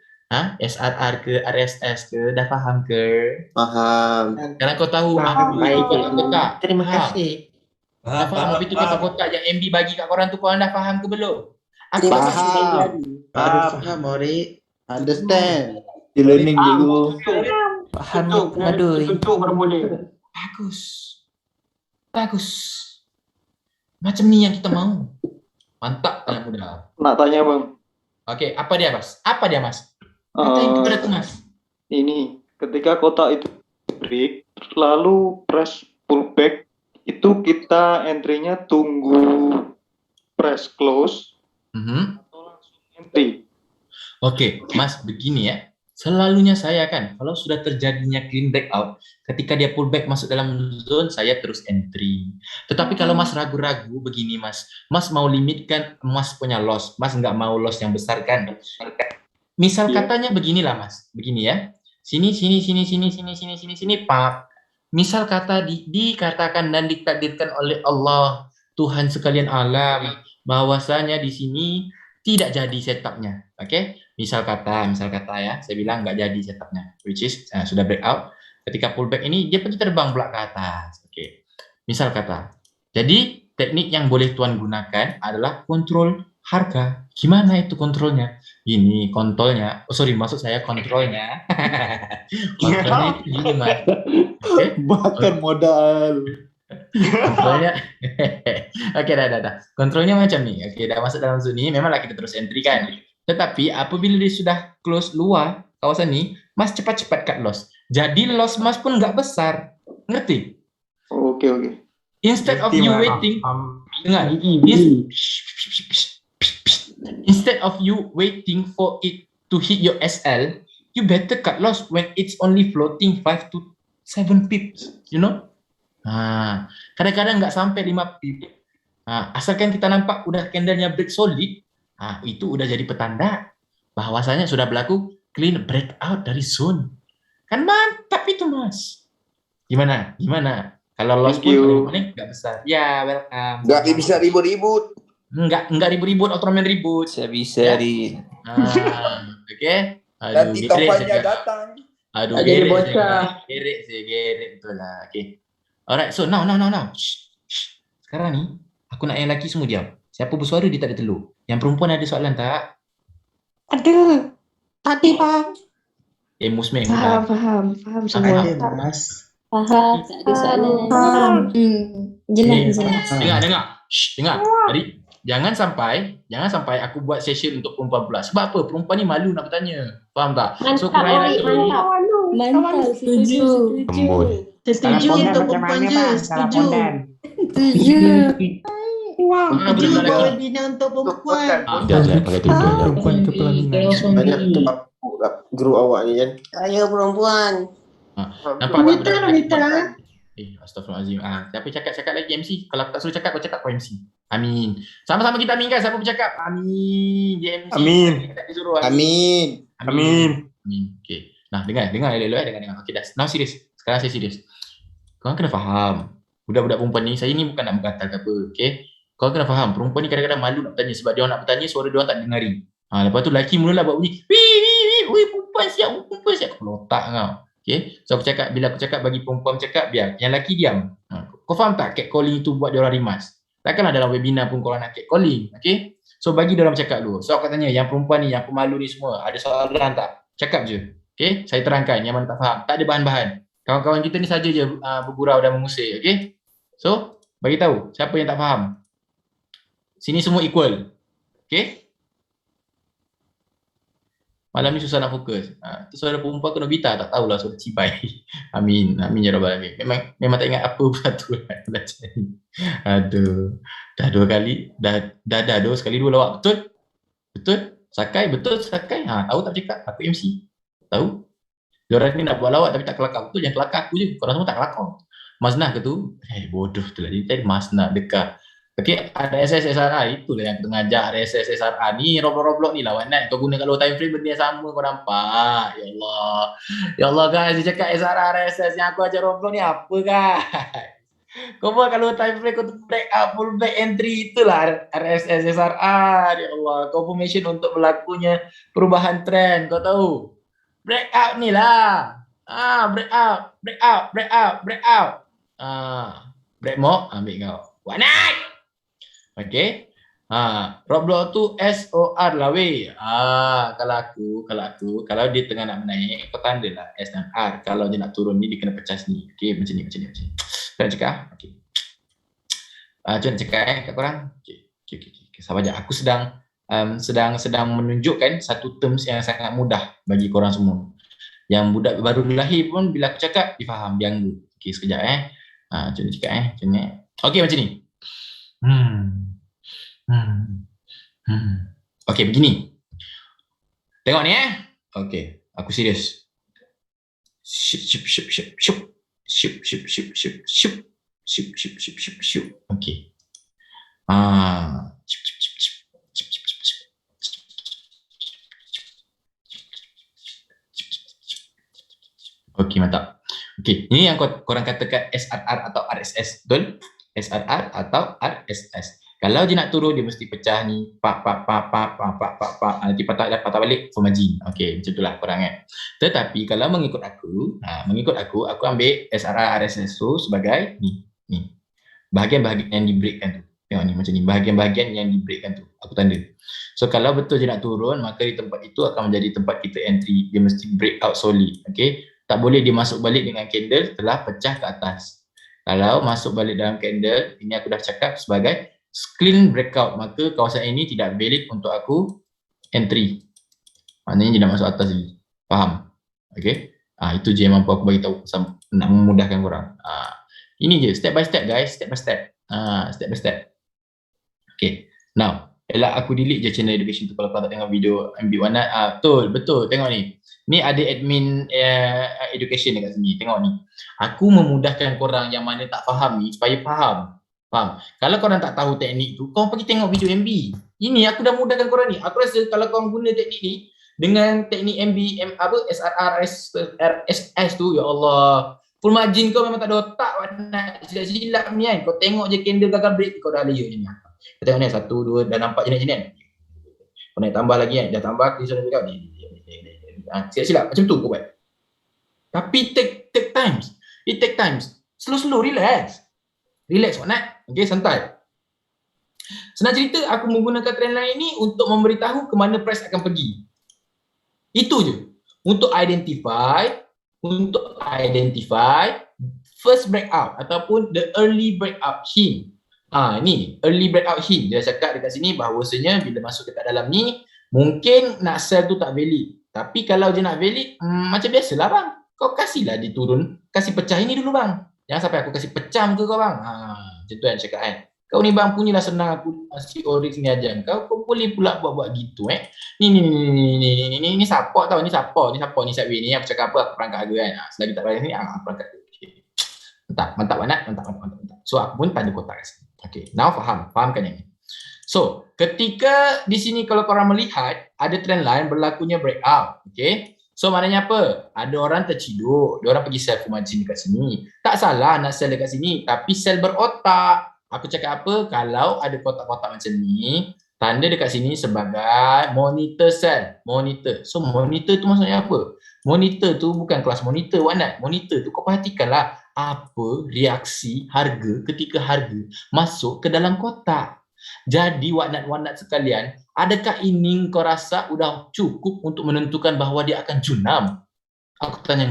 SRR ke, RSS ke, dah faham ke? Faham. Sekarang kau tahu Faham. apa itu kotak-kotak. Terima Faham? kasih. Dah faham apa itu kotak-kotak yang MB bagi kat korang tu, korang dah faham ke belum? Aku Terima tak kasih. faham. Baru faham, Orik. Understand. Dia learning cikgu. Faham aduh. Tutup baru boleh. Bagus. Macam ni yang kita mau. Mantap anak muda. Nak tanya bang, Okey, apa dia Mas? Apa dia Mas? Katain kepada aku Mas. ini ketika kotak itu break, lalu press pullback, itu kita entry-nya tunggu press close atau langsung entry. Okey, Mas begini ya. Selalunya saya kan, kalau sudah terjadinya clean breakout, ketika dia pullback masuk dalam zone, saya terus entry. Tetapi kalau Mas ragu-ragu begini Mas, Mas mau limitkan Mas punya loss, Mas nggak mau loss yang besar kan? Misal katanya beginilah Mas, begini ya. Sini, Pak. Misal kata dikatakan dan ditakdirkan oleh Allah, Tuhan sekalian alam, bahwasanya di sini tidak jadi setupnya, oke? Misal kata ya, saya bilang nggak jadi setupnya, which is sudah breakout. Ketika pullback ini dia pergi terbang pula ke atas, oke? Misal kata, jadi teknik yang boleh tuan gunakan adalah kontrol harga. Gimana itu kontrolnya? Ini kontrolnya, maksud saya kontrolnya. Kontrolnya itu gini Mas, oke? Bahkan modal. Kontrolnya oke, dah. Kontrolnya macam ni. Oke, dah masuk dalam zone ni, memanglah kita terus entry kan. Tetapi apabila dia sudah close luar kawasan ni, Mas cepat-cepat cut loss. Jadi loss Mas pun enggak besar. Ngerti? Oke. Instead of you waiting, dengar. Instead of you waiting for it to hit your SL, you better cut loss when it's only floating 5 to 7 pips, you know? Kadang-kadang nggak sampai 5 pip. Asalkan kita nampak udah candlenya break solid, itu udah jadi petanda bahwasanya sudah berlaku clean breakout dari zone. Kan mantap itu Mas. Gimana? Kalau loss pun paling nggak besar. Ya, welcome. Nggak bisa ribut-ribut. Nggak ribut, Ultraman ribut. Saya bisa di. Oke. Nanti topannya datang. Aduh, gerek betul lah. Oke. Alright, so now. Shh. Sekarang ni, aku nak yang lelaki semua diam. Siapa bersuara dia tak ada telur. Yang perempuan ada soalan tak? Ada. Tadi Bang. Musme. Faham semua. Mas. Faham, tak ada soalan. Jelas. Dengar. Shh, dengar. Jadi, jangan sampai aku buat session untuk perempuan pula. Sebab apa? Perempuan ni malu nak bertanya. Faham tak? So, Mantap, setuju. Setuju untuk perempuan je. Setuju. Bina untuk perempuan. Perempuan ke pelaminan. Banyak guru awak ni kan. Saya perempuan. Nampak Wanita. Astagfirullahaladzim. Siapa cakap lagi MC? Kalau aku tak suruh cakap, kau cakap kau MC. Amin. Sama-sama kita aminkan. Siapa bercakap? Amin. Dia MC. Amin. Okay. Nah, dengar elok-elok. Dengar. Okay, dah. Now serius. Sekarang saya serius. Korang kena faham. Budak-budak perempuan ni, saya ni bukan nak menggatal ke apa. Okay. Korang kena faham. Perempuan ni kadang-kadang malu nak bertanya sebab dia orang nak bertanya, suara dia orang tak dengari. Lepas tu lelaki mulalah buat bunyi. Wih, perempuan siap. Kepala otak kau. Okay. So bila aku cakap bagi perempuan cakap, biar yang lelaki diam. Kau faham tak catcalling itu buat dia orang rimas? Takkanlah dalam webinar pun korang nak catcalling. Okay. So bagi dia orang bercakap dulu. So aku tanya yang perempuan ni, yang pemalu ni semua, ada soalan tak? Cakap je. Okay. Saya terangkan yang mana tak faham. Tak ada bahan-bahan. Kawan-kawan kita ni saja je bergurau dan mengusik. Okay. So bagi tahu siapa yang tak faham. Sini semua equal. Okay. Malam ni susah nak fokus. Tu suara perempuan kena bita, tak tahulah suara cibai. Amin ya rabbal alamin. Memang tak ingat apa peraturan belajar ni. Aduh. Dah 2 kali, dah sekali 2 lawak. Betul? Sakai. Tahu tak cakap? Aku MC. Tahu? Diorang ni nak buat lawak tapi tak kelakar. Betul, yang kelakar aku je. Korang semua tak kelakar. Maznah ke tu? Bodoh tu lah. Dia tadi Maznah dekat. Okay, RSS SRA itulah yang tengah ajar RSS SRA ni Roblox ni lah Wanat. Kau guna kalau time frame benda yang sama kau nampak. Ya Allah. Ya Allah guys, dia cakap SRA RSS yang aku ajar Roblox ni apa guys? Kau buat kalau time frame kau tu break up full back entry itulah RSS SRA. Ya Allah, confirmation untuk berlakunya perubahan trend kau tahu. Break out ni lah. Break out. Break more ambil kau. Wanat. Okay. Roblox tu SOR lah weh. Kalau dia tengah nak menaik, kau tanda lah S dan R. Kalau dia nak turun ni, dia kena pecah sini. Okay, macam ni. Kau nak cakap? Okay. Macam nak cakap kat korang? Okay. Sabar je. Aku sedang menunjukkan satu terms yang sangat mudah bagi korang semua. Yang budak baru lahir pun bila aku cakap, dia faham, dia anggu. Okay, sekejap macam ni cakap macam ni. Okay, macam ni. Okay, begini. Tengok ni Okay, aku serius. Okay. Okay, mantap. Okay, ini yang korang katakan SRR atau RSS, betul? SRR atau RSS. Kalau dia nak turun, dia mesti pecah ni. Nanti patah balik for margin. Okay, macam itulah korang Tetapi kalau mengikut aku ambil SRR RSS tu sebagai ni. Bahagian-bahagian yang di-breakkan tu. Tengok ni macam ni, bahagian-bahagian yang di-breakkan tu. Aku tanda. So kalau betul dia nak turun, maka di tempat itu akan menjadi tempat kita entry. Dia mesti break out solid. Okay, tak boleh dia masuk balik dengan candle telah pecah ke atas. Kalau masuk balik dalam candle, ini aku dah cakap sebagai clean breakout, maka kawasan ini tidak valid untuk aku entry. Maknanya dia nak masuk atas ni. Faham? Okay? Itu je yang mampu aku bagi tahu nak memudahkan korang. Ini je, step by step guys, step by step. Okay. Now, elak aku delete je channel education tu kalau korang tak tengok video MB Wanat. Betul, tengok ni. Ni ada admin education dekat sini. Tengok ni. Aku memudahkan korang yang mana tak faham ni supaya faham. Kalau korang tak tahu teknik tu, korang pergi tengok video MB. Ini aku dah mudahkan korang ni. Aku rasa kalau korang guna teknik ni dengan teknik MB SRR RSS tu, ya Allah. Full margin kau memang tak ada otak Wanat. Silap-silap ni kan. Kau tengok je candle gagal break, kau dah layer je ni. Kau tengok ni 1 2 dah nampak jenis kan. Kau nak tambah lagi kan. Dah tambah ni sudah dekat ni. Silap-silap macam tu kau buat. Tapi take times. It take times. Slow relax Wanat. Okay, santai. Senang cerita, aku menggunakan trendline ini untuk memberitahu ke mana price akan pergi. Itu je. Untuk identify first breakout ataupun the early breakout hint. Ni early breakout hint. Dia cakap dekat sini bahawasanya bila masuk dekat dalam ni mungkin nak sell tu tak valid. Tapi kalau dia nak valid, macam biasalah bang. Kau kasihlah dia turun, kasih pecah ini dulu bang. Jangan sampai aku kasih pecah muka kau bang. Macam tu yang cakap kan. Kau ni bang punyalah senang aku si Oryx ni ajar kau boleh pula buat gitu Ni support tau, ni support ni Sideway ni aku cakap apa aku perangkat harga kan. Selagi tak bayar ni aku perangkat harga. Mantap Wanat, mantap. So aku pun tanda kotak kat sini. Okay, now fahamkan yang ni. So, ketika di sini kalau korang melihat ada trend line berlakunya breakout, okay? So maknanya apa? Ada orang terciduk, dia orang pergi sell full margin dekat sini. Tak salah nak sell dekat sini, tapi sell berotak. Aku cakap apa? Kalau ada kotak-kotak macam ni, tanda dekat sini sebagai monitor sell. Monitor. So monitor tu maksudnya apa? Monitor tu bukan kelas monitor Wanat. Monitor tu kau perhatikanlah apa reaksi harga ketika harga masuk ke dalam kotak. Jadi Wanat sekalian, adakah ini kau rasa udah cukup untuk menentukan bahawa dia akan junam? Aku tanya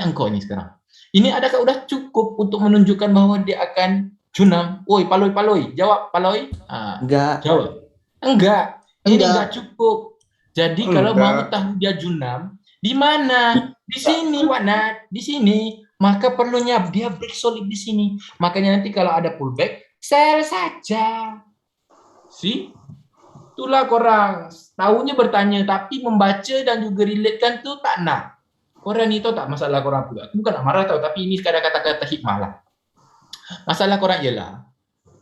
engkau ni sekarang. Ini adakah udah cukup untuk menunjukkan bahawa dia akan junam? Oi, Paloi. Jawab, Paloi. Enggak. Jawab. Enggak. Ini enggak cukup. Jadi kalau mau tahu dia junam, di mana? Di sini Wanat, di sini. Maka perlunya dia break solid di sini. Makanya nanti kalau ada pullback, sell saja. See? Itulah korang. Tahunya bertanya tapi membaca dan juga relatekan tu tak nak. Korang ni tahu tak masalah korang pula. Aku bukan nak marah tau, tapi ini sekadar kata-kata hikmah lah. Masalah korang ialah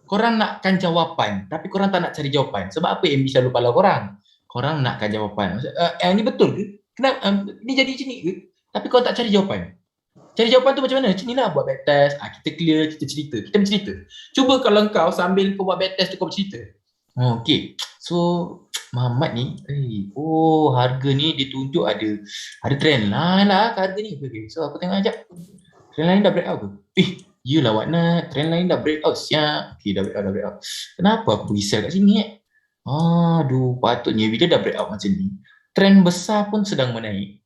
korang nakkan jawapan, tapi korang tak nak cari jawapan. Sebab apa MB selalu pala korang? Korang nakkan jawapan. Ni betul ke? Kenapa? Ni jadi macam ni ke? Tapi korang tak cari jawapan. Cari jawapan tu macam mana? Macam ni lah buat back test. Kita clear, kita cerita. Kita bercerita. Cuba kalau kau sambil kau buat back test tu kau bercerita. Okay. So, Muhammad ni, harga ni dia tunjuk ada trend line lah ke harga ni. Okay. So, aku tengok ajak. Trend line dah break out ke? Yelah Watna, trend line dah break out siap. Okay, dah break out. Kenapa aku pergi sell kat sini Aduh, patutnya bila dah break out macam ni, trend besar pun sedang menaik.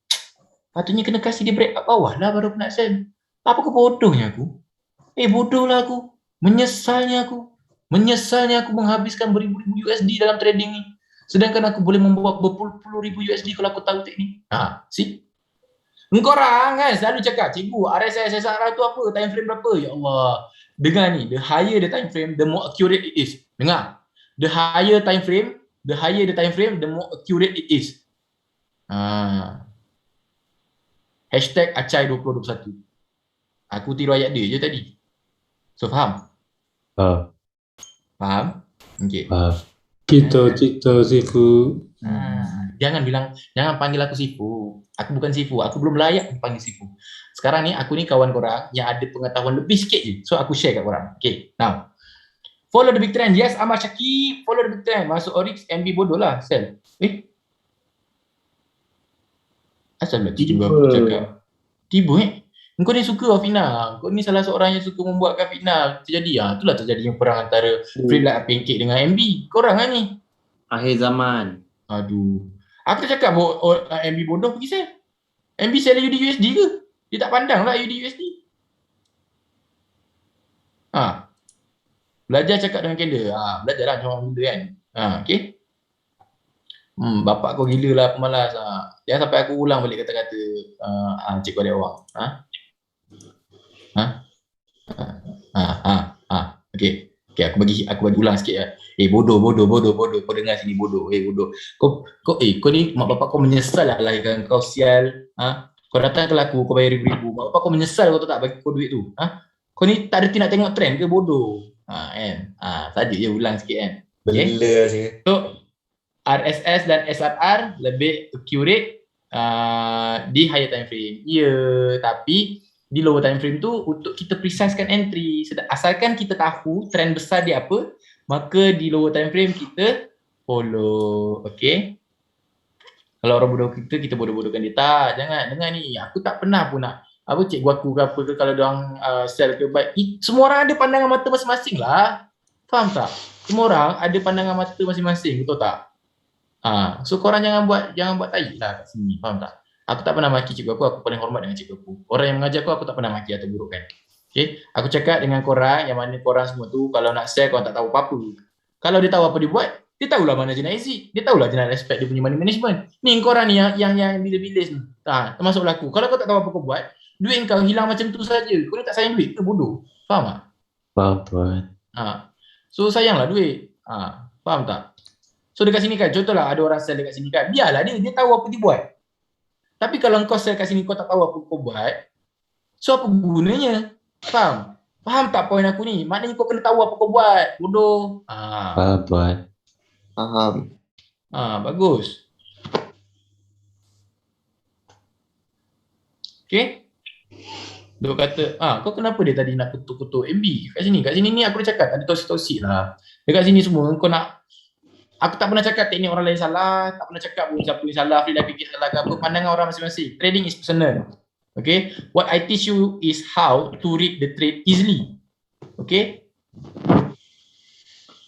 Patutnya kena kasih dia break out bawah lah baru aku nak sell. Apa kebodohnya aku? Bodoh lah aku. Menyesalnya aku menghabiskan beribu-ribu USD dalam trading ni. Sedangkan aku boleh membuat berpuluh-puluh ribu USD kalau aku tahu teknik. See? Korang kan selalu cakap, cikgu RSI SSR tu apa? Time frame berapa? Ya Allah. Dengar ni, the higher the time frame, the more accurate it is. Dengar. The higher the time frame, the more accurate it is. Hashtag Acai 2021. Aku tiru ayat dia je tadi. So faham? Faham? Okay. Cita sifu. Jangan panggil aku sifu. Aku bukan sifu. Aku belum layak dipanggil sifu. Sekarang ni aku ni kawan korang yang ada pengetahuan lebih sikit je. So aku share kat korang. Okay. Now. Follow the big trend. Yes, Ahmad Syakib. Follow the big trend. Masuk Oryx, MB bodoh lah. Sell. Asal lah tiba aku cakap. Tiba Kau ni suka fitnah. Kau ni salah seorang yang suka membuatkan fitnah terjadi. Itulah terjadinya perang antara Freelite Pancake dengan MB. Korang kan ni. Akhir zaman. Aduh. Aku dah cakap MB bodoh pergi sell. MB sell USD ke? Dia tak pandang lah USD. Belajar cakap dengan candle. Belajarlah macam orang muda kan. Okay. Bapak kau gila lah pemalas. Jangan sampai aku ulang balik kata-kata cikgu adik awak. Okay. Okay, aku bagi ulang sikit ya. Bodoh. Kau dengar sini bodoh. Bodoh. Kau ni mak bapak kau menyesal lah lahirkan kau sial. Kau datang ke laku, kau bayar ribu-ribu. Mak bapak kau menyesal kau tak bagi kau duit tu. Kau ni tak ada nak tengok trend ke bodoh? Kan. Saja je ulang sikit kan. Okay. Bela je. So RSS dan SRR lebih accurate di higher time frame. Ya, tapi di lower time frame tu untuk kita precisekan entry. Asalkan kita tahu trend besar dia apa, maka di lower time frame kita follow. Okay. Kalau orang bodoh kita bodoh-bodohkan dia. Tak, jangan. Dengar ni, aku tak pernah pun nak cikgu aku ke apa ke kalau diorang sell ke buy. Semua orang ada pandangan mata masing-masing lah. Faham tak? Semua orang ada pandangan mata masing-masing, betul tak? So korang jangan buat tai lah kat sini. Faham tak? Aku tak pernah maki cikgu aku paling hormat dengan cikgu aku. Orang yang mengajar aku tak pernah maki atau burukkan. Okay? Aku cakap dengan korang yang mana korang semua tu kalau nak share korang tak tahu apa-apa. Kalau dia tahu apa dia buat, dia tahulah mana je nak exit. Dia tahulah je nak respect dia punya money management. Ni korang ni yang bilis-bilis ni. Termasuk aku. Kalau kau tak tahu apa kau buat, duit kau hilang macam tu saja. Kau ni tak sayang duit ke bodoh? Faham tak? Faham tuan. So sayanglah duit. Faham tak? So dekat sini kan, contohlah ada orang sell dekat sini kan, biarlah dia tahu apa dia buat. Tapi kalau kau sell kat sini kau tak tahu apa kau buat, so apa gunanya? Faham? Faham tak poin aku ni? Maknanya kau kena tahu apa kau buat, bodoh. Faham tuan. Faham. Bagus. Okay? Dia kata, kau kenapa dia tadi nak kutuk-kutuk MB? Kat sini ni aku dah cakap, ada toksik-toksik lah. Dekat sini semua kau nak. Aku tak pernah cakap teknik orang lain salah, tak pernah cakap pun siapa yang salah, Freelite Pancake salah ke apa, pandangan orang masing-masing. Trading is personal. Okay? What I teach you is how to read the trade easily. Okay?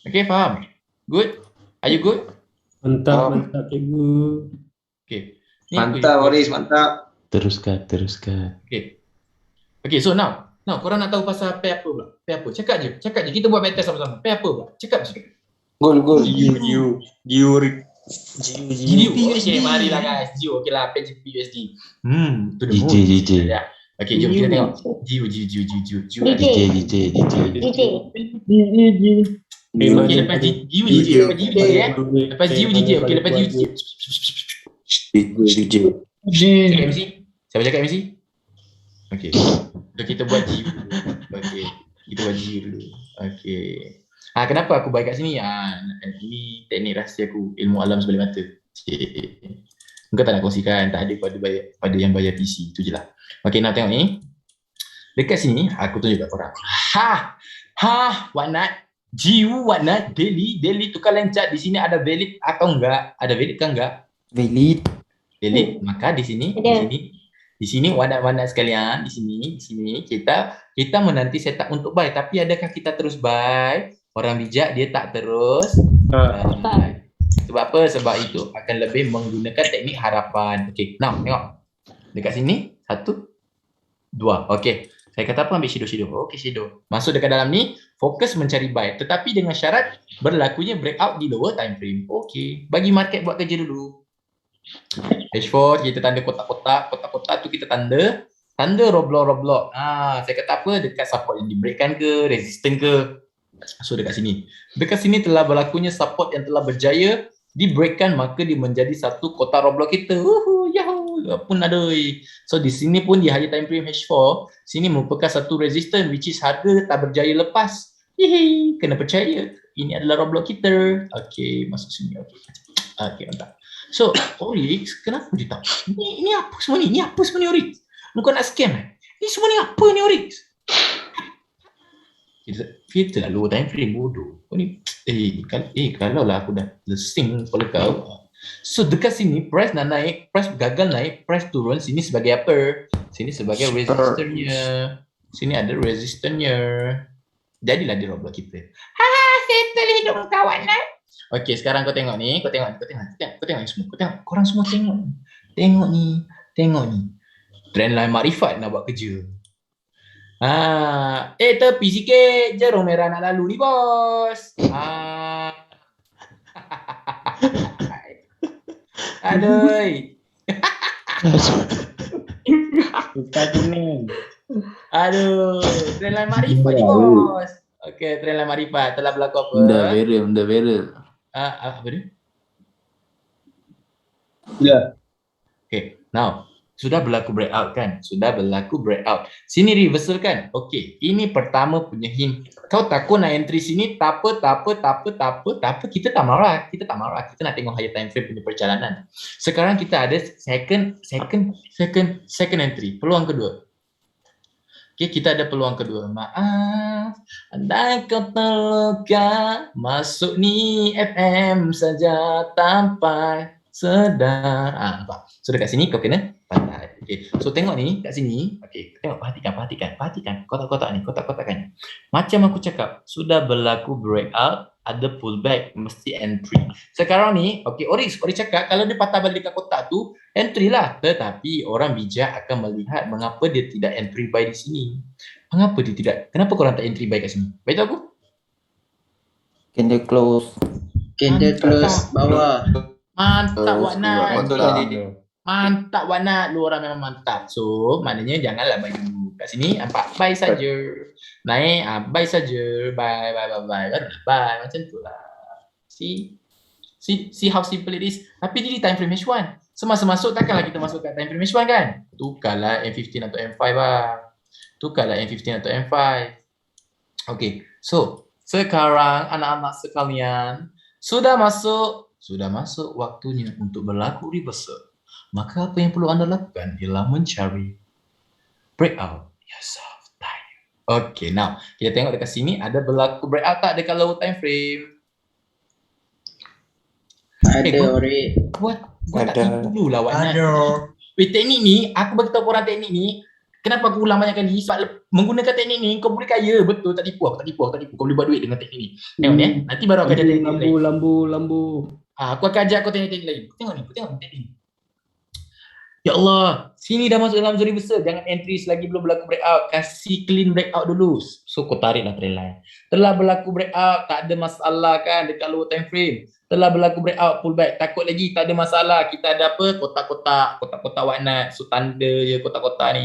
Okay, faham? Good? Are you good? Mantap cikgu. Okay. Mantap Oris, mantap. Teruskan. Okay, so now korang nak tahu pasal pair apa pula? Pair apa? Cakap je. Kita buat back test sama-sama. Pair apa pula? Cakap je. Gol. GU. Okay, marilah guys. GU. Okay lah, page USD. To the moon. DJ. Okay, jom kita tengok. GU. DJ. Okay, lepas GU DJ. Lepas GU DJ. Okay, lepas GU DJ. Cakap MC? Siapa cakap MC? Okay. So kita buat GU dulu. Okay. Kita buat GU dulu. Okay. Kenapa aku baik kat sini? Ini teknik rahsia aku, ilmu alam sebelah mata. Cik. Engkau tak nak kongsikan, tak ada pada yang bayar PC, tu je lah. Okay, nak tengok ni. Dekat sini, aku tunjuk kat korang. Whatnot? Jiwu Whatnot, daily tukar lencak. Di sini ada valid atau enggak? Ada valid ke enggak? Valid. Valid, maka di sini Whatnot sekalian, di sini kita menanti setup untuk buy, tapi adakah kita terus buy? Orang bijak dia tak terus buy. Sebab apa? Sebab itu akan lebih menggunakan teknik harapan. Okay, now tengok. Dekat sini, 1, 2. Okay, saya kata apa? Ambil shadow. Okay, shadow. Masuk dekat dalam ni, fokus mencari buy. Tetapi dengan syarat berlakunya breakout di lower time frame. Okay, bagi market buat kerja dulu. H4 kita tanda kotak-kotak tu kita tanda roblok. Saya kata apa? Dekat support yang di-breakkan ke, resistant ke. So dekat sini telah berlakunya support yang telah berjaya di-breakkan, maka dia menjadi satu kotak roblok kita. Yahoo, pun adoi. So di sini pun di higher time frame H4, sini merupakan satu resistance which is harga tak berjaya lepas. Kena percaya. Ini adalah roblok kita. Okay, masuk sini. Okay, mantap. So, Oryx, kenapa dia tak? Ini apa semua ni? Ini apa semua ni, Oryx? Kau nak scam Ni semua ni apa ni, Oryx? Kita lah low time frame, bodoh. Kau ni, kalau lah aku dah lesing kepala kau. So, dekat sini, price nak naik, price gagal naik, price turun. Sini sebagai apa? Sini sebagai resistannya. Sini ada resistannya. Jadilah dia roblok kita. Settle hidup kawan lah. Okay, sekarang kau tengok ni, kau tengok ni semua. Korang semua tengok. Tengok ni. Trendline Makrifat nak buat kerja. Tepi sikit, jarum merah nak lalu ni, bos. Aduh. Aduh, Trendline Makrifat ni, bos. Okay, Trendline Makrifat telah berlaku apa? Benda viral. Apa dia? Ya. Okay, now sudah berlaku breakout kan? Sini reversal kan? Okay, ini pertama punya hint. Kau takut nak entry sini, tak apa, kita tak marah. Kita nak tengok higher time frame punya perjalanan. Sekarang kita ada second entry, peluang kedua. Okay, kita ada peluang kedua. Maaf, andai kau terluka, masuk ni FM saja tanpa sedar. Nampak? So dekat sini kau kena pandai. Okay, so tengok ni kat sini. Okay, tengok, perhatikan kotak-kotak ni, kotak-kotak kan. Macam aku cakap, sudah berlaku breakout, ada pullback, mesti entry. Sekarang ni, okay, Oryx cakap kalau dia patah balik dekat kotak tu, entry lah. Tetapi orang bijak akan melihat mengapa dia tidak entry buy di sini. Mengapa dia tidak? Kenapa korang tak entry buy kat sini? Baik tahu aku? Candle close bawah. Mantap Whatnot. Lu orang memang mantap. So, maknanya janganlah buy dulu. Kat sini nampak buy saja. Naik, buy saja. Buy. Buy. Macam tu lah. See how simple it is. Tapi dia di time frame H1. Semasa masuk takkanlah kita masuk kat time frame H1 kan? Tukarlah M15 atau M5 lah. Okay. So, sekarang anak-anak sekalian sudah masuk waktunya untuk berlaku reversal. Maka apa yang perlu anda lakukan ialah mencari breakout yourself time. Okay, now kita tengok dekat sini ada berlaku breakout tak dekat lower time frame? Ada, Oryx. Buat tak dulu lah Whatnot. Teknik ni, aku bagi tahu korang teknik ni. Kenapa aku ulang banyak kali? Sebab menggunakan teknik ni kau boleh kaya. Betul, tak tipu. Kau boleh buat duit dengan teknik ni. Tengok ni nanti baru aku ajar teknik lain. Lambu. Aku akan ajar kau teknik lain. Tengok ni teknik ni. Ya Allah, sini dah masuk dalam zona besar. Jangan entry selagi belum berlaku breakout. Kasih clean breakout dulu. So kau tariklah trend line. Telah berlaku breakout, tak ada masalah kan dekat lower time frame. Telah berlaku breakout, pullback, takut lagi, tak ada masalah. Kita ada apa? Kotak-kotak Whatnot. So tanda je kotak-kotak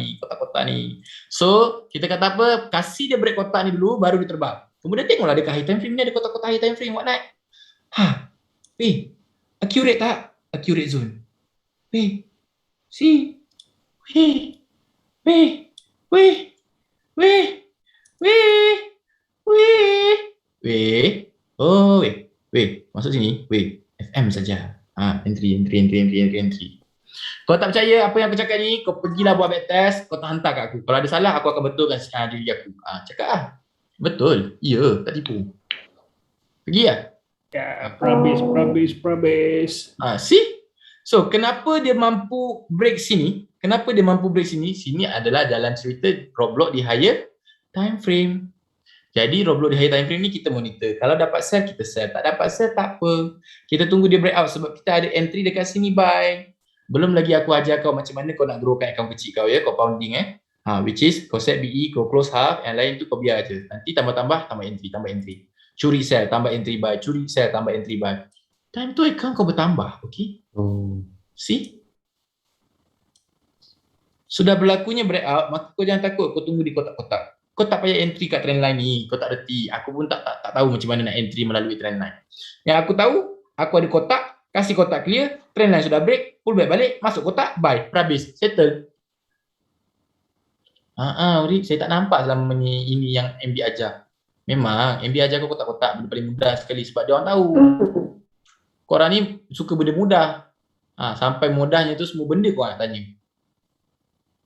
ni. So kita kata apa? Kasih dia break kotak ni dulu, baru dia terbang. Kemudian tengoklah dekat high time frame ni ada kotak-kotak high time frame Whatnot. Accurate tak? Accurate zone. See? Weh. Masuk sini. Weh. FM saja. Entry. Kau tak percaya apa yang aku cakap ni, kau pergilah buat back test, kau tak hantar kat aku. Kalau ada salah, aku akan betulkan diri aku. Cakap lah. Betul. Ya, tak tipu. Pergi lah. Ya, probis. See? So, kenapa dia mampu break sini? Sini adalah dalam cerita Roblox di higher time frame. Jadi Roblox di higher time frame ni kita monitor. Kalau dapat sell, kita sell. Tak dapat sell, tak apa. Kita tunggu dia break out sebab kita ada entry dekat sini, buy. Belum lagi aku ajar kau macam mana kau nak growkan account kecil kau ya, kau pounding which is kau set BE, kau close half, yang lain tu kau biar aje. Nanti tambah entry. Curi sell, tambah entry buy, curi sell, tambah entry buy. Time tu account kau bertambah, okay? See? Sudah berlakunya breakout, maka kau jangan takut, kau tunggu di kotak-kotak. Kau tak payah entry kat trendline ni, kau tak reti. Aku pun tak tahu macam mana nak entry melalui trendline. Yang aku tahu, aku ada kotak, kasih kotak clear, trendline sudah break, pull back balik, masuk kotak, buy, habis, settle. Uri, saya tak nampak selama ini yang MB ajar. Memang, MB ajar kau kotak-kotak, benda paling mudah sekali sebab dia orang tahu. Korang ni suka benda mudah. Sampai mudahnya tu semua benda kau nak tanya.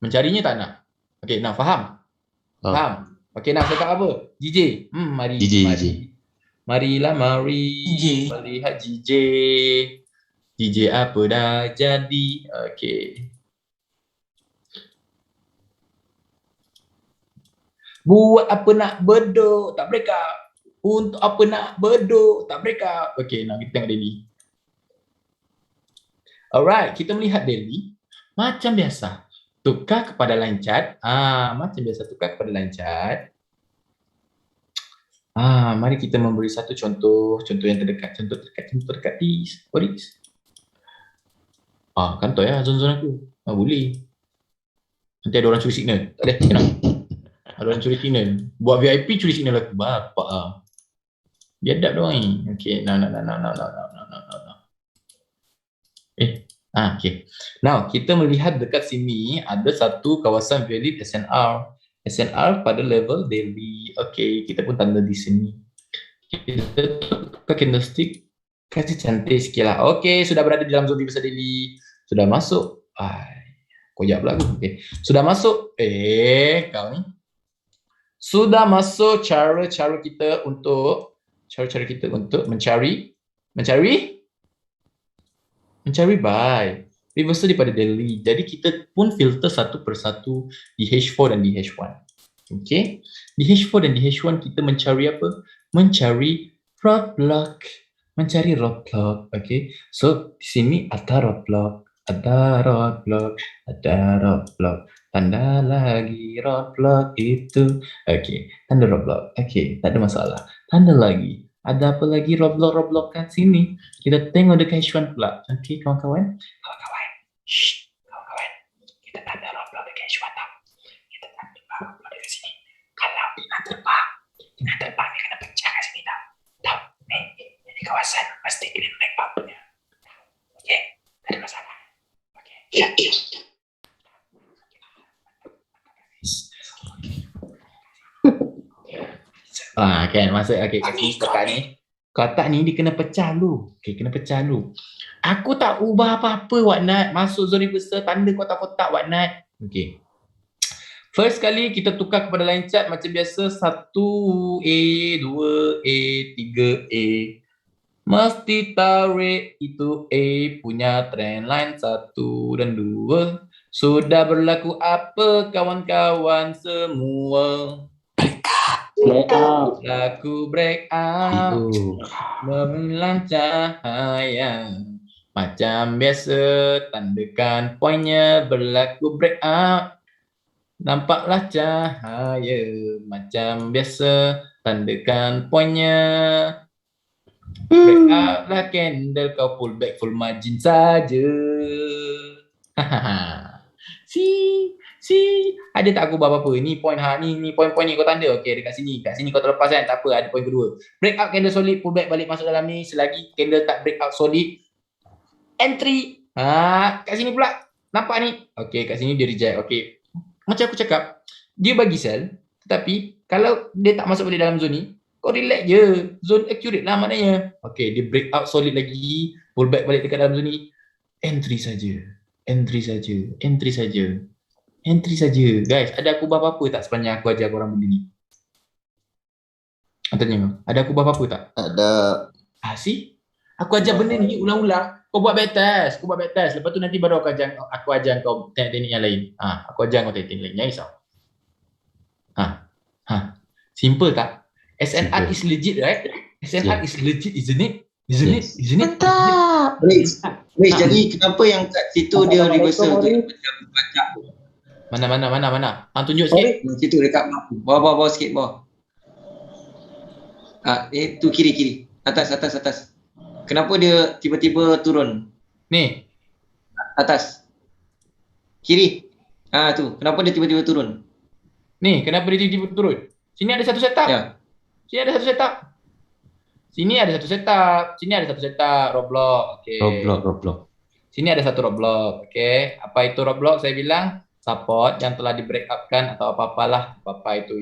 Mencarinya tak nak. Okay, nak faham? Faham? Okay, nak cakap apa? JJ. Mari. Marilah, mari. Melihat JJ. JJ apa dah jadi. Okay. Buat apa nak bedok, tak break up. Untuk apa nak bedok, tak break up. Okay, nak kita tengok daily. Alright, kita melihat daily. Macam biasa. Tukar kepada line chart. Macam biasa tukar kepada line chart. Mari kita memberi satu contoh yang terdekat. Contoh terdekat this. What is? Kantor ya zon-zon aku. Boleh. Nanti ada orang curi signal. Tak ada, kenapa? Ada orang curi signal. Buat VIP curi signal aku. Bapak biadab doang ni. Okay, no. Okay. Now, kita melihat dekat sini ada satu kawasan valid SNR. SNR pada level daily. Okay, kita pun tanda di sini. Kita tukar candlestick. Kasih cantik sikit lah. Okay, sudah berada di dalam zona besar daily. Sudah masuk. Koyak pula aku. Okay. Sudah masuk. Kau ni. Sudah masuk cara-cara kita untuk mencari buy. Reversal daripada daily. Jadi kita pun filter satu persatu di H4 dan di H1. Okay. Di H4 dan di H1 kita mencari apa? Mencari roadblock. Okay. So di sini ada roadblock. Tanda lagi roadblock itu. Okay. Tanda roadblock. Okay. Tak ada masalah. Tanda lagi. Ada apa lagi roadblock kat sini? Kita tengok dekat H1 pula. Okay, kawan-kawan. Shh, kawan-kawan. Kita tanda roadblock dekat H1 tau. Kita tanda roadblock dekat sini. Kalau dia nak terbang dia kena pecah kat sini tau. Ini kawasan mesti kena backup punya. Okay, tak ada masalah. Okay. Kan masuk kat sini kotak ni dia kena pecah dulu. Okay, kena pecah dulu. Aku tak ubah apa-apa Watnat. Masuk zona besar tanda kotak-kotak Watnat. Okay. First kali kita tukar kepada line chart macam biasa 1A, 2A, 3A. Mesti tarik itu A punya trend line 1 dan 2. Sudah berlaku apa kawan-kawan semua? Laku break out, memilang cahaya. Macam biasa, tandakan poinnya berlaku break out. Nampaklah cahaya. Macam biasa, tandakan poinnya. Break out lah candle, kau pull back full margin saja. See, ada tak aku buat apa-apa? Ni point ni point-point ni kau tanda. Okey, dekat sini kau terlepas kan? Tak apa, ada point kedua. Break out candle solid, pull back balik masuk dalam ni. Selagi candle tak break out solid, entry. Kat sini pula. Nampak ni? Okey, kat sini dia reject. Okey. Macam aku cakap, dia bagi sell, tetapi kalau dia tak masuk balik dalam zone ni, Kau relax je. Zone accurate lah maknanya. Okay, dia break out solid lagi. Pull back balik dekat dalam zone ni. Entry saja. Entry saja. Entry saja. Entry saja. Guys, ada aku apa-apa tak sepanjang aku ajar korang benda ni? Tanya kau. Ada aku apa-apa tak? Ada. See? Aku ajar benda ni ulang-ulang. Kau buat backtest. Kau buat backtest. Lepas tu nanti baru aku ajar kau teknik yang lain. Aku ajar kau teknik lain. Jangan risau. Simple tak? SNR is legit, right? SNR is legit, isn't it? Isn't it? Isn't it? Mantap. Wait, jadi kenapa yang kat situ dia reversal tu macam baca? Mana? Tunjuk sikit. Situ dekat bawah sikit bawah. Itu kiri. Atas. Kenapa dia tiba-tiba turun? Ni. Atas. Kiri. Tu. Kenapa dia tiba-tiba turun? Ni, kenapa dia tiba-tiba turun? Sini ada satu setup. Ya. Sini ada satu setup. Sini ada satu setup. Roadblock. Okay. Roadblock. Sini ada satu roadblock. Okay. Apa itu roadblock? Saya bilang support yang telah di break up kan atau apa-apalah. Apa itu.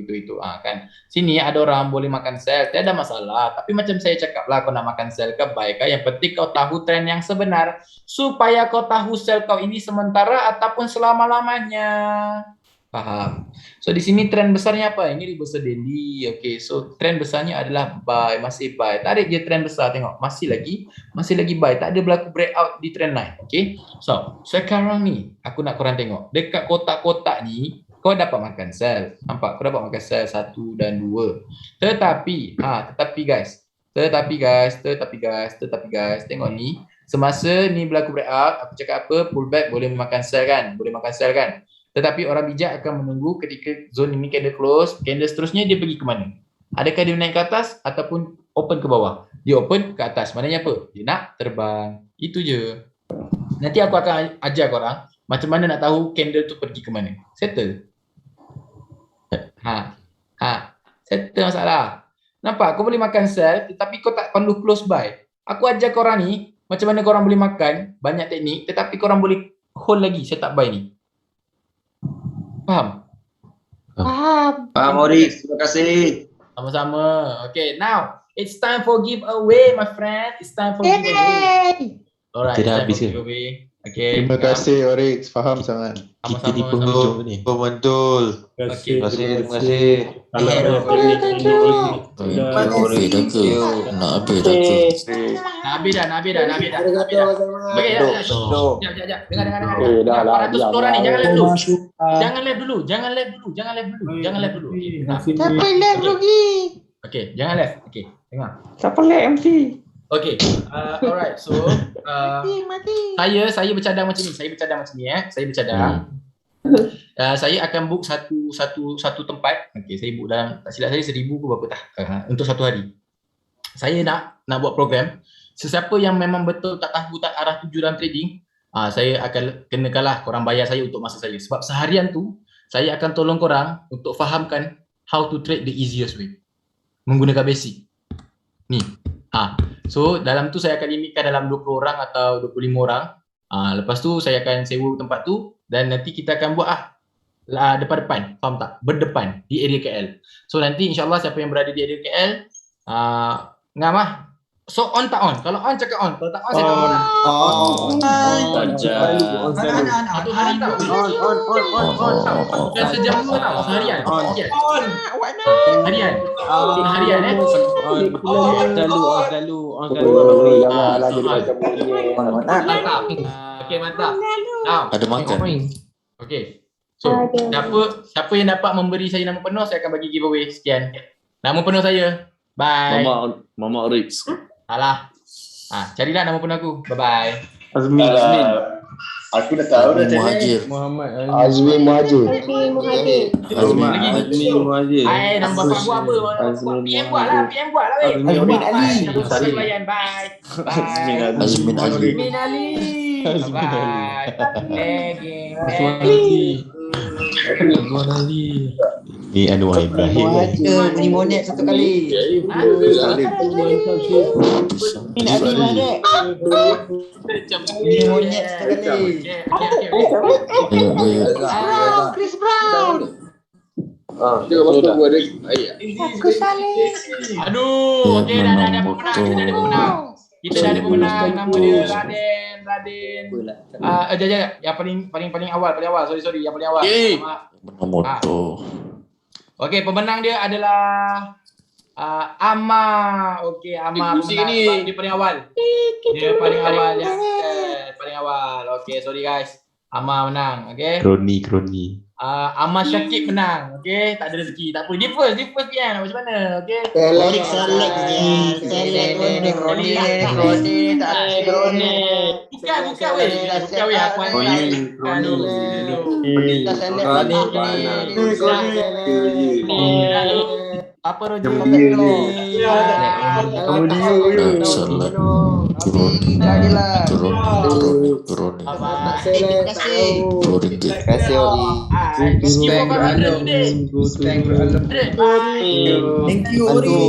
Kan. Sini ada orang boleh makan sell. Tidak ada masalah. Tapi macam saya cakap lah, kau nak makan sell ke baik kan? Yang penting kau tahu trend yang sebenar. Supaya kau tahu sell kau ini sementara ataupun selama-lamanya. Faham? So di sini trend besarnya apa? Ini reversal daily. Okay, so trend besarnya adalah buy, masih buy. Tarik je trend besar, tengok. Masih lagi buy. Tak ada berlaku breakout di trend line. Okay, so sekarang ni aku nak korang tengok. Dekat kotak-kotak ni kau dapat makan sell. Nampak? Kau dapat makan sell 1 dan 2. Tetapi guys, tengok ni. Semasa ni berlaku breakout, aku cakap apa? Pullback boleh makan sell kan? Tetapi orang bijak akan menunggu ketika zone ini candle close, candle seterusnya dia pergi ke mana? Adakah dia naik ke atas ataupun open ke bawah? Dia open ke atas. Maknanya apa? Dia nak terbang. Itu je. Nanti aku akan ajar korang macam mana nak tahu candle tu pergi ke mana. Settle. Settle masalah. Nampak? Kau boleh makan sell tetapi kau tak perlu close buy. Aku ajar korang ni macam mana korang boleh makan banyak teknik tetapi korang boleh hold lagi setup buy ni. Faham, Oris. Terima kasih. Sama-sama. Okay, now it's time for giveaway, my friend. It's time for giveaway. Alright, Tidak habis ke? Okay. Terima kasih Oris, faham sangat. Kita di penghujung ni. Betul. Terima Terima kasih. Kalau Habis dah ke? Nak habis dah ke? Nak habis dah. Okay, sekejap. Dengar. Dah lah. 400 orang ni, jangan live dulu. Siapa live rugi? Okay, jangan live. Okay, dengar. Siapa live MC? Okay, alright. So, Mati. saya bercadang macam ni. Saya bercadang. Saya akan book satu tempat. Okay, saya book dalam, tak silap saya 1,000 ke berapa untuk satu hari. Saya nak buat program. Sesiapa yang memang betul tak tahu tak arah tuju dalam trading, saya akan kenakanlah korang bayar saya untuk masa saya. Sebab seharian tu, saya akan tolong korang untuk fahamkan how to trade the easiest way. Menggunakan basic. Ni. So dalam tu saya akan limitkan dalam 20 orang atau 25 orang. Lepas tu saya akan sewa tempat tu dan nanti kita akan buat depan-depan, faham tak? Berdepan di area KL. So nanti insyaAllah siapa yang berada di area KL, ngam lah. So on tak on? Kalau on cakap on, kalau tak on saya tak on. Satu hari tau. On. Sejam dua tau, seharian. Harian. Janganlah jadi macam ni. Okay, mantap. Now, Ada makan. okay. So, siapa yang dapat memberi saya nama penuh, saya akan bagi giveaway. Sekian. Nama penuh saya. Bye. Mama Ritz. Alah. Carilah nama penuh aku. Bye-bye. Azmin. Aku dah tahu dah Muhajir. Azmi Muhajir. Azmin Muhajir. Nama bapak gua apa? PM buat lah. Azmin Ali. Bye. Azmin Ali. Bye. Azmin Ali. Ni Anwar Ibrahim. Ni monet satu kali. Ni monet satu kali. Okay. Chris Brown. Aku salih. Aduh, okey dah ada pemenang. Kita dah ada pemenang. Nama dia Raden. Jap. Yang paling awal. Sorry, yang paling awal. Minamoto. Okey, pemenang dia adalah Amma. Okey, Amma pemenang sebab dia paling awal. Dia paling awal ya. Paling awal. Okey, sorry guys. Amma menang, okey. Kroni. Amma Syakib menang. Okey, tak ada rezeki. Tak apa. Dia first kan. Macam mana? Okey. Selek Kroni. Bukan weh. Aku apa Roger? Thank you Ori.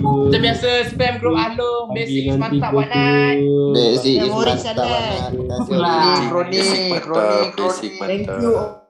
Macam biasa spam group Alung. Basic mantap buat Nat. Basic mantap. Kroni. Thank you.